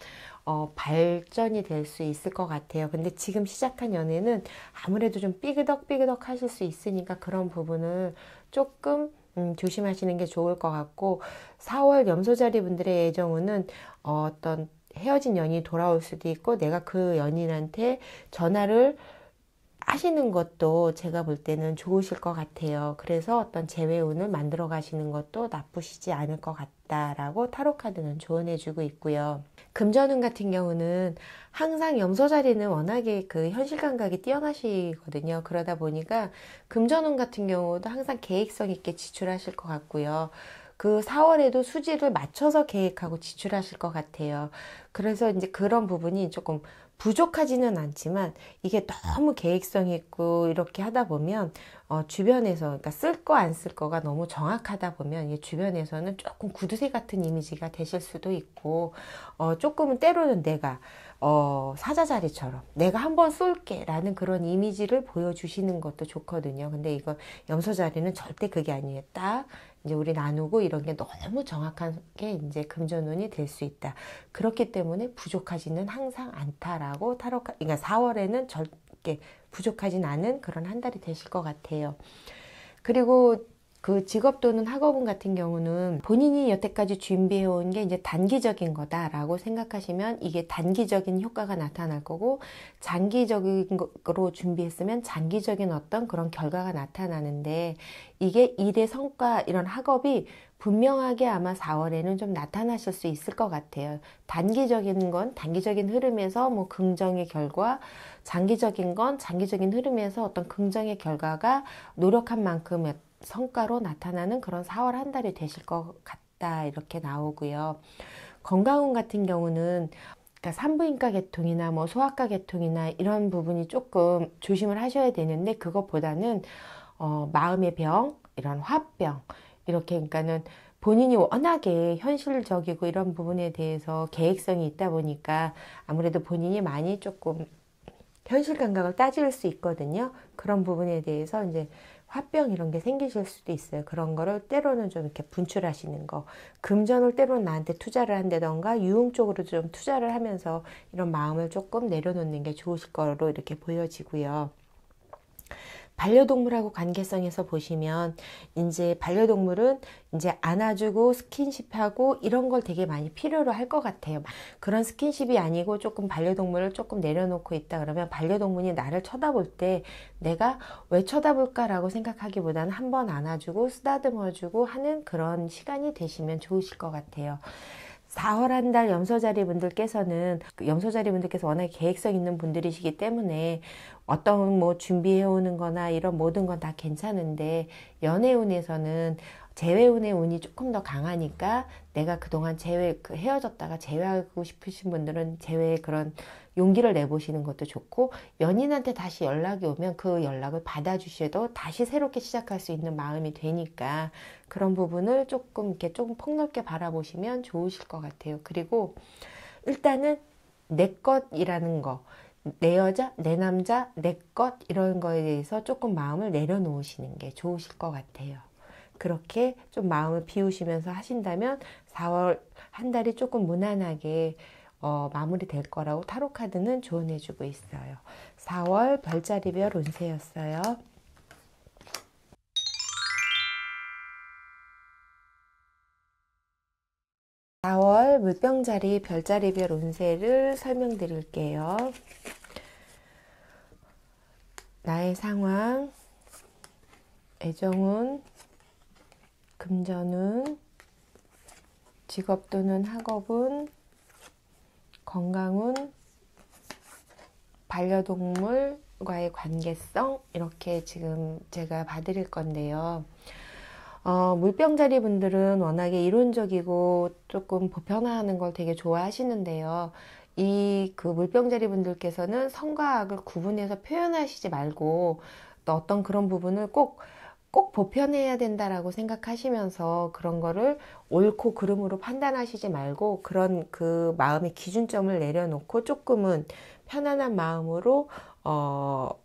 발전이 될 수 있을 것 같아요. 근데 지금 시작한 연애는 아무래도 좀 삐그덕 하실 수 있으니까 그런 부분을 조금 조심하시는 게 좋을 것 같고, 4월 염소자리 분들의 애정운은 어떤 헤어진 연인이 돌아올 수도 있고, 내가 그 연인한테 전화를 하시는 것도 제가 볼 때는 좋으실 것 같아요. 그래서 어떤 재회운을 만들어 가시는 것도 나쁘시지 않을 것 같다라고 타로카드는 조언해주고 있고요. 금전운 같은 경우는 항상 염소자리는 워낙에 그 현실 감각이 뛰어나시거든요. 그러다 보니까 금전운 같은 경우도 항상 계획성 있게 지출하실 것 같고요. 그 4월에도 수지를 맞춰서 계획하고 지출하실 것 같아요. 그래서 이제 그런 부분이 조금 부족하지는 않지만, 이게 너무 계획성 있고 이렇게 하다 보면 주변에서, 그러니까 쓸 거 안 쓸 거가 너무 정확하다 보면 이게 주변에서는 조금 구두쇠 같은 이미지가 되실 수도 있고, 조금은 때로는 내가 사자자리처럼 내가 한번 쏠게 라는 그런 이미지를 보여주시는 것도 좋거든요. 근데 이거 염소자리는 절대 그게 아니에요. 딱 이제 우리 나누고 이런 게 너무 정확하게 이제 금전운이 될 수 있다. 그렇기 때문에 부족하지는 항상 않다라고 그러니까 4월에는 절대 부족하진 않은 그런 한 달이 되실 것 같아요. 그리고 그 직업 또는 학업운 같은 경우는 본인이 여태까지 준비해온 게 이제 단기적인 거다라고 생각하시면 이게 단기적인 효과가 나타날 거고, 장기적으로 준비했으면 장기적인 어떤 그런 결과가 나타나는데, 이게 일의 성과, 이런 학업이 분명하게 아마 4월에는 좀 나타나실 수 있을 것 같아요. 단기적인 건 단기적인 흐름에서 뭐 긍정의 결과, 장기적인 건 장기적인 흐름에서 어떤 긍정의 결과가 노력한 만큼 성과로 나타나는 그런 4월 한 달이 되실 것 같다, 이렇게 나오고요. 건강운 같은 경우는 그러니까 산부인과 계통이나 뭐 소아과 계통이나 이런 부분이 조금 조심을 하셔야 되는데, 그것보다는 마음의 병, 이런 화병, 이렇게, 그러니까는 본인이 워낙에 현실적이고 이런 부분에 대해서 계획성이 있다 보니까 아무래도 본인이 많이 조금 현실 감각을 따질 수 있거든요. 그런 부분에 대해서 이제 화병 이런 게 생기실 수도 있어요. 그런 거를 때로는 좀 이렇게 분출하시는 거. 금전을 때로는 나한테 투자를 한다던가 유흥 쪽으로 좀 투자를 하면서 이런 마음을 조금 내려놓는 게 좋으실 거로 이렇게 보여지고요. 반려동물하고 관계성에서 보시면 이제 반려동물은 이제 안아주고 스킨십하고 이런 걸 되게 많이 필요로 할 것 같아요. 그런 스킨십이 아니고 조금 반려동물을 조금 내려놓고 있다 그러면 반려동물이 나를 쳐다볼 때 내가 왜 쳐다볼까라고 생각하기보다는 한번 안아주고 쓰다듬어주고 하는 그런 시간이 되시면 좋으실 것 같아요. 4월 한 달 염소자리 분들께서는 염소자리 분들께서 워낙에 계획성 있는 분들이시기 때문에 어떤 뭐 준비해 오는 거나 이런 모든 건 다 괜찮은데 연애운에서는 재회운의 운이 조금 더 강하니까 내가 그동안 헤어졌다가 재회하고 싶으신 분들은 재회의 그런 용기를 내보시는 것도 좋고, 연인한테 다시 연락이 오면 그 연락을 받아주셔도 다시 새롭게 시작할 수 있는 마음이 되니까 그런 부분을 조금 이렇게 조금 폭넓게 바라보시면 좋으실 것 같아요. 그리고 일단은 내 것이라는 거, 내 여자, 내 남자, 내 것 이런 거에 대해서 조금 마음을 내려놓으시는 게 좋으실 것 같아요. 그렇게 좀 마음을 비우시면서 하신다면 4월 한 달이 조금 무난하게 마무리될 거라고 타로 카드는 조언해주고 있어요. 4월 별자리별 운세였어요. 4월 물병자리 별자리별 운세를 설명드릴게요. 나의 상황, 애정운, 금전운, 직업 또는 학업운, 건강운, 반려동물과의 관계성, 이렇게 지금 제가 봐드릴 건데요. 물병자리 분들은 워낙에 이론적이고 조금 보편화하는 걸 되게 좋아하시는데요. 그 물병자리 분들께서는 성과 악을 구분해서 표현하시지 말고 또 어떤 그런 부분을 꼭 보편해야 된다라고 생각하시면서 그런 거를 옳고 그름으로 판단하시지 말고 그런 그 마음의 기준점을 내려놓고 조금은 편안한 마음으로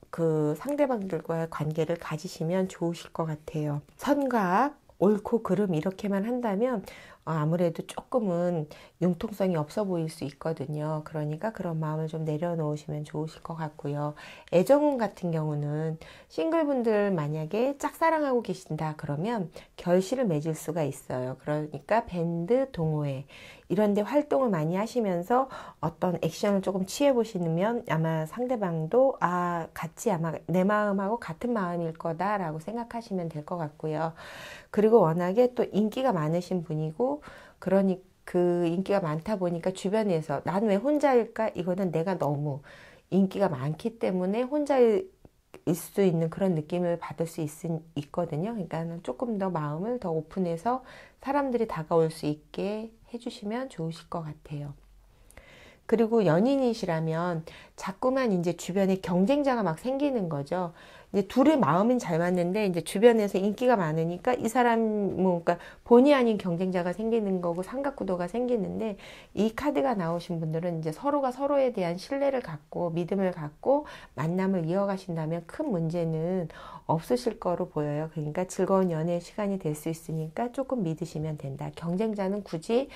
그 상대방들과의 관계를 가지시면 좋으실 것 같아요. 선과 악, 옳고 그름 이렇게만 한다면 아무래도 조금은 융통성이 없어 보일 수 있거든요. 그러니까 그런 마음을 좀 내려놓으시면 좋으실 것 같고요. 애정운 같은 경우는 싱글분들 만약에 짝사랑하고 계신다 그러면 결실을 맺을 수가 있어요. 그러니까 밴드, 동호회 이런 데 활동을 많이 하시면서 어떤 액션을 조금 취해 보시면 아마 상대방도 같이 아마 내 마음하고 같은 마음일 거다라고 생각하시면 될 것 같고요. 그리고 워낙에 또 인기가 많으신 분이고 그러니 그 인기가 많다 보니까 주변에서 난 왜 혼자일까? 이거는 내가 너무 인기가 많기 때문에 혼자일 수 있는 그런 느낌을 받을 수 있거든요. 그러니까 조금 더 마음을 더 오픈해서 사람들이 다가올 수 있게 해주시면 좋으실 것 같아요. 그리고 연인이시라면 자꾸만 이제 주변에 경쟁자가 막 생기는 거죠. 이제 둘의 마음은 잘 맞는데 이제 주변에서 인기가 많으니까 이 사람 그러니까 본의 아닌 경쟁자가 생기는 거고 삼각구도가 생기는데, 이 카드가 나오신 분들은 이제 서로가 서로에 대한 신뢰를 갖고 믿음을 갖고 만남을 이어가신다면 큰 문제는 없으실 거로 보여요. 그러니까 즐거운 연애 시간이 될 수 있으니까 조금 믿으시면 된다. 경쟁자는 굳이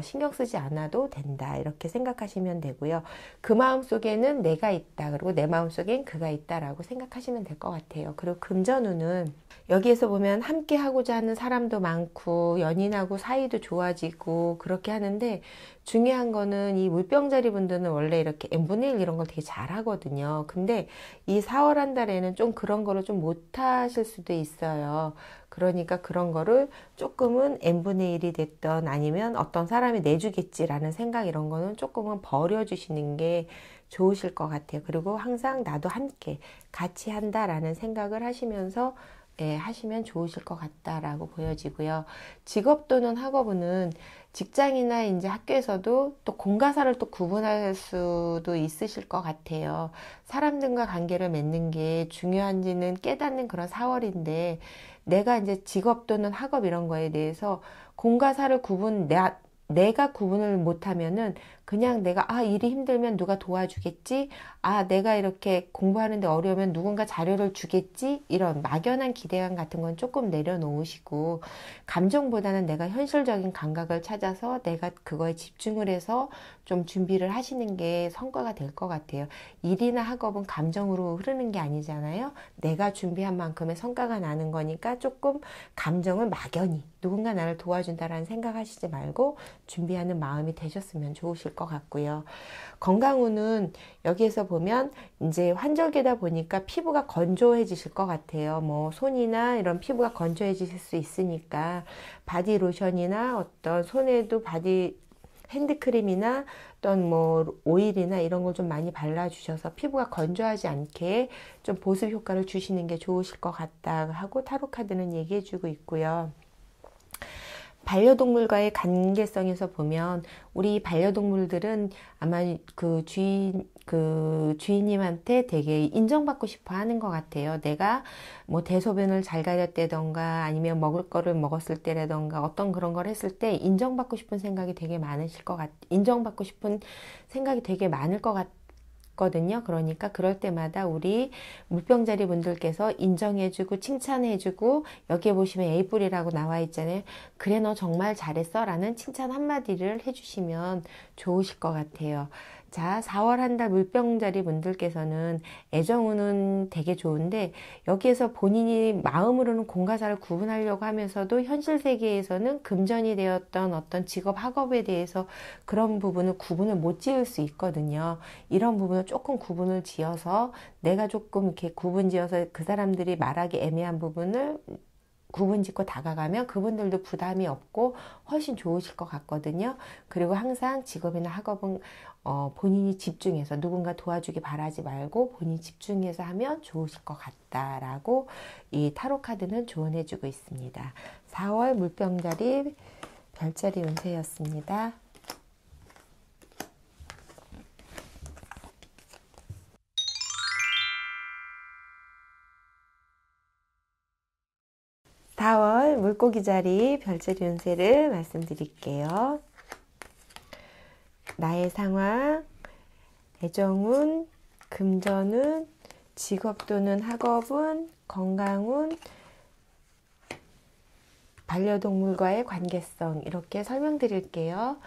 신경 쓰지 않아도 된다. 이렇게 생각하시면 되고요. 그 마음속에는 내가 있다. 그리고 내 마음속엔 그가 있다라고 생각하시면 될 것 같아요. 그리고 금전운은 여기에서 보면 함께 하고자 하는 사람도 많고 연인하고 사이도 좋아지고 그렇게 하는데, 중요한 거는 이 물병자리 분들은 원래 이렇게 n분의 1 이런 걸 되게 잘 하거든요. 근데 이 4월 한 달에는 좀 그런 거를 좀 못 하실 수도 있어요. 그러니까 그런 거를 조금은 n분의 1이 됐던 아니면 어떤 사람이 내주겠지라는 생각 이런 거는 조금은 버려주시는 게 좋으실 것 같아요. 그리고 항상 나도 함께 같이 한다라는 생각을 하시면서 하시면 좋으실 것 같다라고 보여지고요. 직업 또는 학업은 직장이나 이제 학교에서도 또 공과사를 또 구분할 수도 있으실 것 같아요. 사람들과 관계를 맺는 게 중요한지는 깨닫는 그런 4월인데, 내가 이제 직업 또는 학업 이런 거에 대해서 공과사를 내가 구분을 못하면은 그냥 내가 일이 힘들면 누가 도와주겠지, 내가 이렇게 공부하는데 어려우면 누군가 자료를 주겠지, 이런 막연한 기대감 같은 건 조금 내려놓으시고, 감정보다는 내가 현실적인 감각을 찾아서 내가 그거에 집중을 해서 좀 준비를 하시는 게 성과가 될 것 같아요. 일이나 학업은 감정으로 흐르는 게 아니잖아요. 내가 준비한 만큼의 성과가 나는 거니까 조금 감정을 막연히 누군가 나를 도와준다라는 생각하시지 말고 준비하는 마음이 되셨으면 좋으실 것 같고요. 건강운은 여기에서 보면 이제 환절기다 보니까 피부가 건조해지실 것 같아요. 뭐 손이나 이런 피부가 건조해지실 수 있으니까 바디로션이나 어떤 손에도 바디 핸드크림이나 어떤 뭐 오일이나 이런 걸 좀 많이 발라주셔서 피부가 건조하지 않게 좀 보습 효과를 주시는 게 좋으실 것 같다 하고 타로 카드는 얘기해주고 있고요. 반려동물과의 관계성에서 보면 우리 반려동물들은 아마 그 주인님한테 되게 인정받고 싶어 하는 것 같아요. 내가 뭐 대소변을 잘 가렸다던가 아니면 먹을 거를 먹었을 때라던가 어떤 그런 걸 했을 때 인정받고 싶은 생각이 되게 많으실 것 인정받고 싶은 생각이 되게 많을 것 거든요. 그러니까 그럴 때마다 우리 물병자리 분들께서 인정해주고 칭찬해주고, 여기에 보시면 에이뿔이라고 나와 있잖아요. 그래, 너 정말 잘했어 라는 칭찬 한마디를 해주시면 좋으실 것 같아요. 자, 4월 한 달 물병자리 분들께서는 애정운은 되게 좋은데, 여기에서 본인이 마음으로는 공과 사를 구분하려고 하면서도 현실 세계에서는 금전이 되었던 어떤 직업 학업에 대해서 그런 부분을 구분을 못 지을 수 있거든요. 이런 부분을 조금 구분을 지어서 내가 조금 이렇게 구분 지어서 그 사람들이 말하기 애매한 부분을 구분 짓고 다가가면 그분들도 부담이 없고 훨씬 좋으실 것 같거든요. 그리고 항상 직업이나 학업은 본인이 집중해서 누군가 도와주기 바라지 말고 본인이 집중해서 하면 좋으실 것 같다라고 이 타로 카드는 조언해주고 있습니다. 4월 물병자리 별자리 운세였습니다. (4월) 물고기자리 별자리 운세를 말씀드릴게요. 나의 상황, 애정운, 금전운, 직업 또는 학업운, 건강운, 반려동물과의 관계성, 이렇게 설명드릴게요.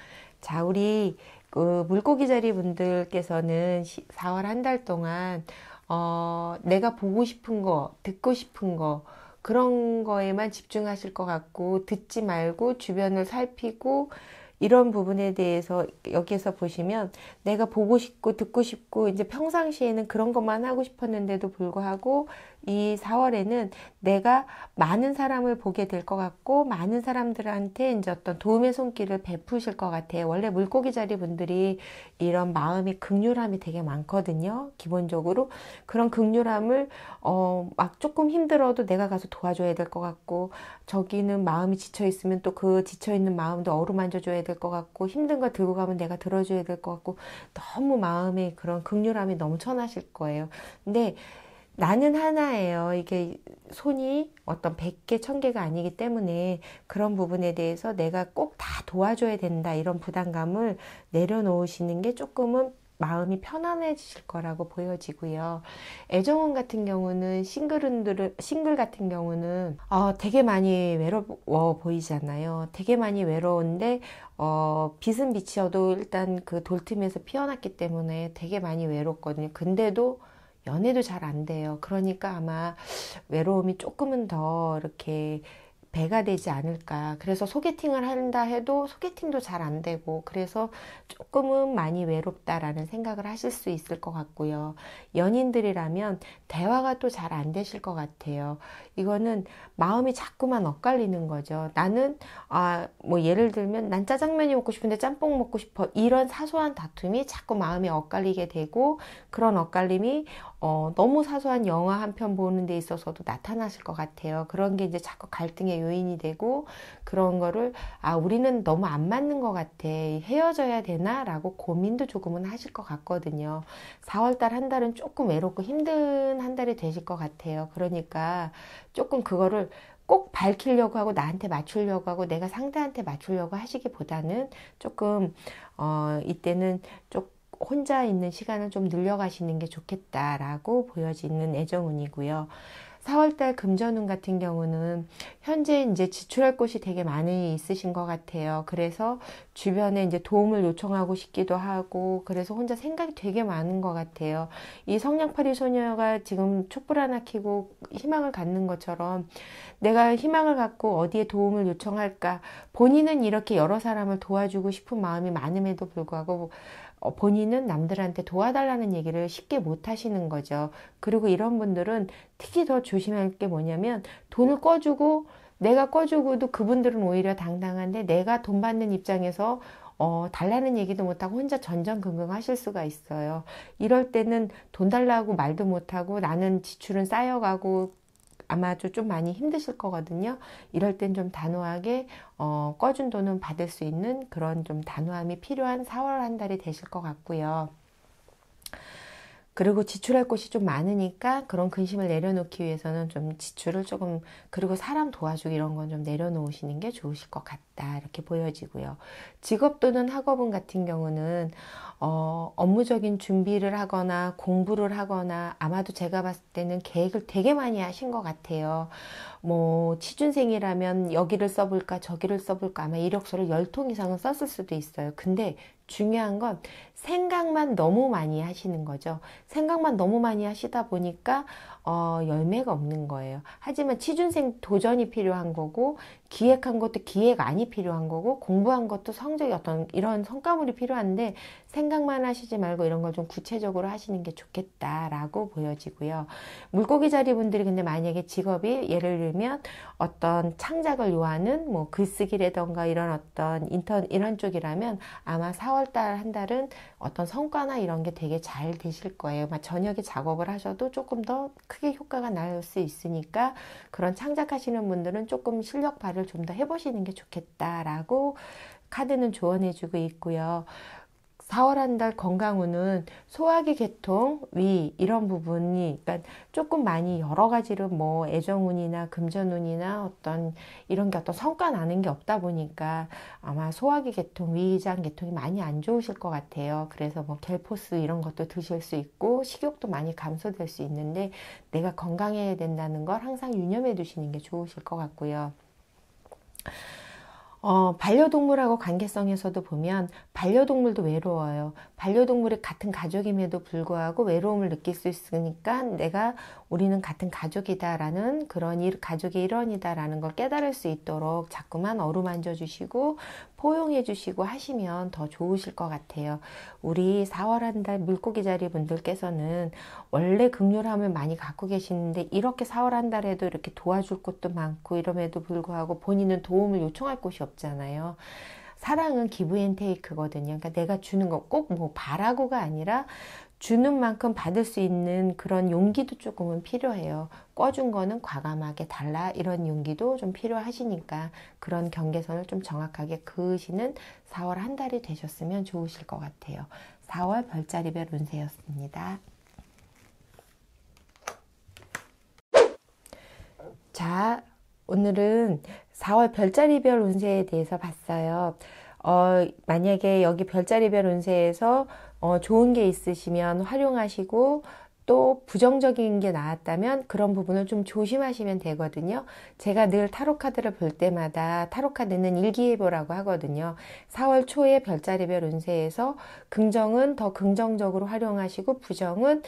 자, 우리 그 물고기자리 분들께서는 4월 한 달 동안 내가 보고 싶은 거, 듣고 싶은 거, 그런 거에만 집중하실 것 같고, 듣지 말고 주변을 살피고, 이런 부분에 대해서 여기에서 보시면 내가 보고 싶고 듣고 싶고 이제 평상시에는 그런 것만 하고 싶었는데도 불구하고 이 4월에는 내가 많은 사람을 보게 될 것 같고 많은 사람들한테 이제 어떤 도움의 손길을 베푸실 것 같아요. 원래 물고기 자리 분들이 이런 마음이 극률함이 되게 많거든요. 기본적으로 그런 극률함을 막 조금 힘들어도 내가 가서 도와줘야 될 것 같고, 저기는 마음이 지쳐 있으면 또 그 지쳐 있는 마음도 어루만져 줘야 될 것 같고, 힘든 거 들고 가면 내가 들어줘야 될 것 같고, 너무 마음에 그런 극률함이 넘쳐나실 거예요. 근데 나는 하나예요. 이게 손이 어떤 100개, 1000개가 아니기 때문에 그런 부분에 대해서 내가 꼭 다 도와줘야 된다, 이런 부담감을 내려놓으시는 게 조금은 마음이 편안해지실 거라고 보여지고요. 애정운 같은 경우는 싱글 같은 경우는 되게 많이 외로워 보이잖아요. 되게 많이 외로운데 빛은 비치어도 일단 그 돌틈에서 피어났기 때문에 되게 많이 외롭거든요. 근데도 연애도 잘 안 돼요. 그러니까 아마 외로움이 조금은 더 이렇게 배가 되지 않을까. 그래서 소개팅을 한다 해도 소개팅도 잘 안 되고, 그래서 조금은 많이 외롭다라는 생각을 하실 수 있을 것 같고요. 연인들이라면 대화가 또 잘 안 되실 것 같아요. 이거는 마음이 자꾸만 엇갈리는 거죠. 나는 뭐 예를 들면 난 짜장면이 먹고 싶은데 짬뽕 먹고 싶어, 이런 사소한 다툼이 자꾸 마음이 엇갈리게 되고, 그런 엇갈림이 너무 사소한 영화 한 편 보는 데 있어서도 나타나실 것 같아요. 그런 게 이제 자꾸 갈등의 요인이 되고, 그런 거를 우리는 너무 안 맞는 것 같아, 헤어져야 되나? 라고 고민도 조금은 하실 것 같거든요. 4월달 한 달은 조금 외롭고 힘든 한 달이 되실 것 같아요. 그러니까 조금 그거를 꼭 밝히려고 하고 나한테 맞추려고 하고 내가 상대한테 맞추려고 하시기보다는 조금 이때는 좀 혼자 있는 시간을 좀 늘려가시는 게 좋겠다라고 보여지는 애정운이고요. 4월달 금전운 같은 경우는 현재 이제 지출할 곳이 되게 많이 있으신 것 같아요. 그래서 주변에 이제 도움을 요청하고 싶기도 하고, 그래서 혼자 생각이 되게 많은 것 같아요. 이 성냥팔이 소녀가 지금 촛불 하나 켜고 희망을 갖는 것처럼 내가 희망을 갖고 어디에 도움을 요청할까? 본인은 이렇게 여러 사람을 도와주고 싶은 마음이 많음에도 불구하고 본인은 남들한테 도와달라는 얘기를 쉽게 못 하시는 거죠. 그리고 이런 분들은 특히 더 조심할 게 뭐냐면 돈을 꿔주고 내가 꿔주고도 그분들은 오히려 당당한데 내가 돈 받는 입장에서 달라는 얘기도 못하고 혼자 전전긍긍 하실 수가 있어요. 이럴 때는 돈 달라고 말도 못하고 나는 지출은 쌓여가고 아마도 좀 많이 힘드실 거거든요. 이럴 땐 좀 단호하게 꺼준 돈은 받을 수 있는 그런 좀 단호함이 필요한 4월 한 달이 되실 것 같고요. 그리고 지출할 곳이 좀 많으니까 그런 근심을 내려놓기 위해서는 좀 지출을 조금, 그리고 사람 도와주기 이런 건 좀 내려놓으시는 게 좋으실 것 같다 이렇게 보여지고요. 직업 또는 학업운 같은 경우는 업무적인 준비를 하거나 공부를 하거나 아마도 제가 봤을 때는 계획을 되게 많이 하신 것 같아요. 뭐 취준생이라면 여기를 써볼까 저기를 써볼까 아마 이력서를 10통 이상은 썼을 수도 있어요. 근데 중요한 건 생각만 너무 많이 하시는 거죠. 생각만 너무 많이 하시다 보니까 열매가 없는 거예요. 하지만 취준생 도전이 필요한 거고 기획한 것도 기획안이 필요한 거고 공부한 것도 성적이 어떤 이런 성과물이 필요한데 생각만 하시지 말고 이런 걸 좀 구체적으로 하시는 게 좋겠다라고 보여지고요. 물고기 자리 분들이 근데 만약에 직업이 예를 들면 어떤 창작을 요하는 뭐 글쓰기라던가 이런 어떤 이런 쪽이라면 아마 4월 달 한 달은 어떤 성과나 이런 게 되게 잘 되실 거예요. 저녁에 작업을 하셔도 조금 더 크게 효과가 날 수 있으니까 그런 창작하시는 분들은 조금 실력 발휘를 좀 더 해보시는 게 좋겠다라고 카드는 조언해주고 있고요. 4월 한 달 건강운은 소화기 계통, 위 이런 부분이 그러니까 조금 많이 여러 가지로 뭐 애정운이나 금전운이나 어떤 이런 게 어떤 성과 나는 게 없다 보니까 아마 소화기 계통, 위장 계통이 많이 안 좋으실 것 같아요. 그래서 뭐 겔포스 이런 것도 드실 수 있고 식욕도 많이 감소될 수 있는데 내가 건강해야 된다는 걸 항상 유념해 두시는 게 좋으실 것 같고요. 반려동물하고 관계성에서도 보면 반려동물도 외로워요. 반려동물이 같은 가족임에도 불구하고 외로움을 느낄 수 있으니까 우리는 같은 가족이다라는 그런 가족의 일원이다라는 걸 깨달을 수 있도록 자꾸만 어루만져 주시고 포용해 주시고 하시면 더 좋으실 것 같아요. 우리 4월 한 달 물고기 자리 분들께서는 원래 극률함을 많이 갖고 계시는데 이렇게 4월 한 달에도 이렇게 도와줄 곳도 많고 이럼에도 불구하고 본인은 도움을 요청할 곳이 없잖아요. 사랑은 기브 앤 테이크거든요. 그러니까 내가 주는 거 꼭 뭐 바라고가 아니라 주는 만큼 받을 수 있는 그런 용기도 조금은 필요해요. 꿔준 거는 과감하게 달라 이런 용기도 좀 필요하시니까 그런 경계선을 좀 정확하게 그으시는 4월 한 달이 되셨으면 좋으실 것 같아요. 4월 별자리별 운세였습니다. 자, 오늘은 4월 별자리별 운세에 대해서 봤어요. 만약에 여기 별자리별 운세에서 좋은 게 있으시면 활용하시고 또 부정적인 게 나왔다면 그런 부분을 좀 조심하시면 되거든요. 제가 늘 타로 카드를 볼 때마다 타로 카드는 일기예보라고 하거든요. 4월 초에 별자리별 운세에서 긍정은 더 긍정적으로 활용하시고 부정은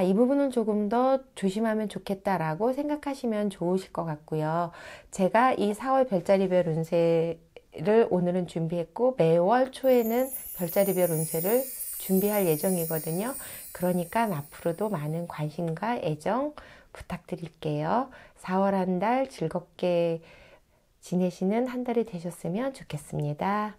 이 부분을 조금 더 조심하면 좋겠다라고 생각하시면 좋으실 것 같고요. 제가 이 4월 별자리별 운세를 오늘은 준비했고 매월 초에는 별자리별 운세를 준비할 예정이거든요. 그러니까 앞으로도 많은 관심과 애정 부탁드릴게요. 4월 한 달 즐겁게 지내시는 한 달이 되셨으면 좋겠습니다.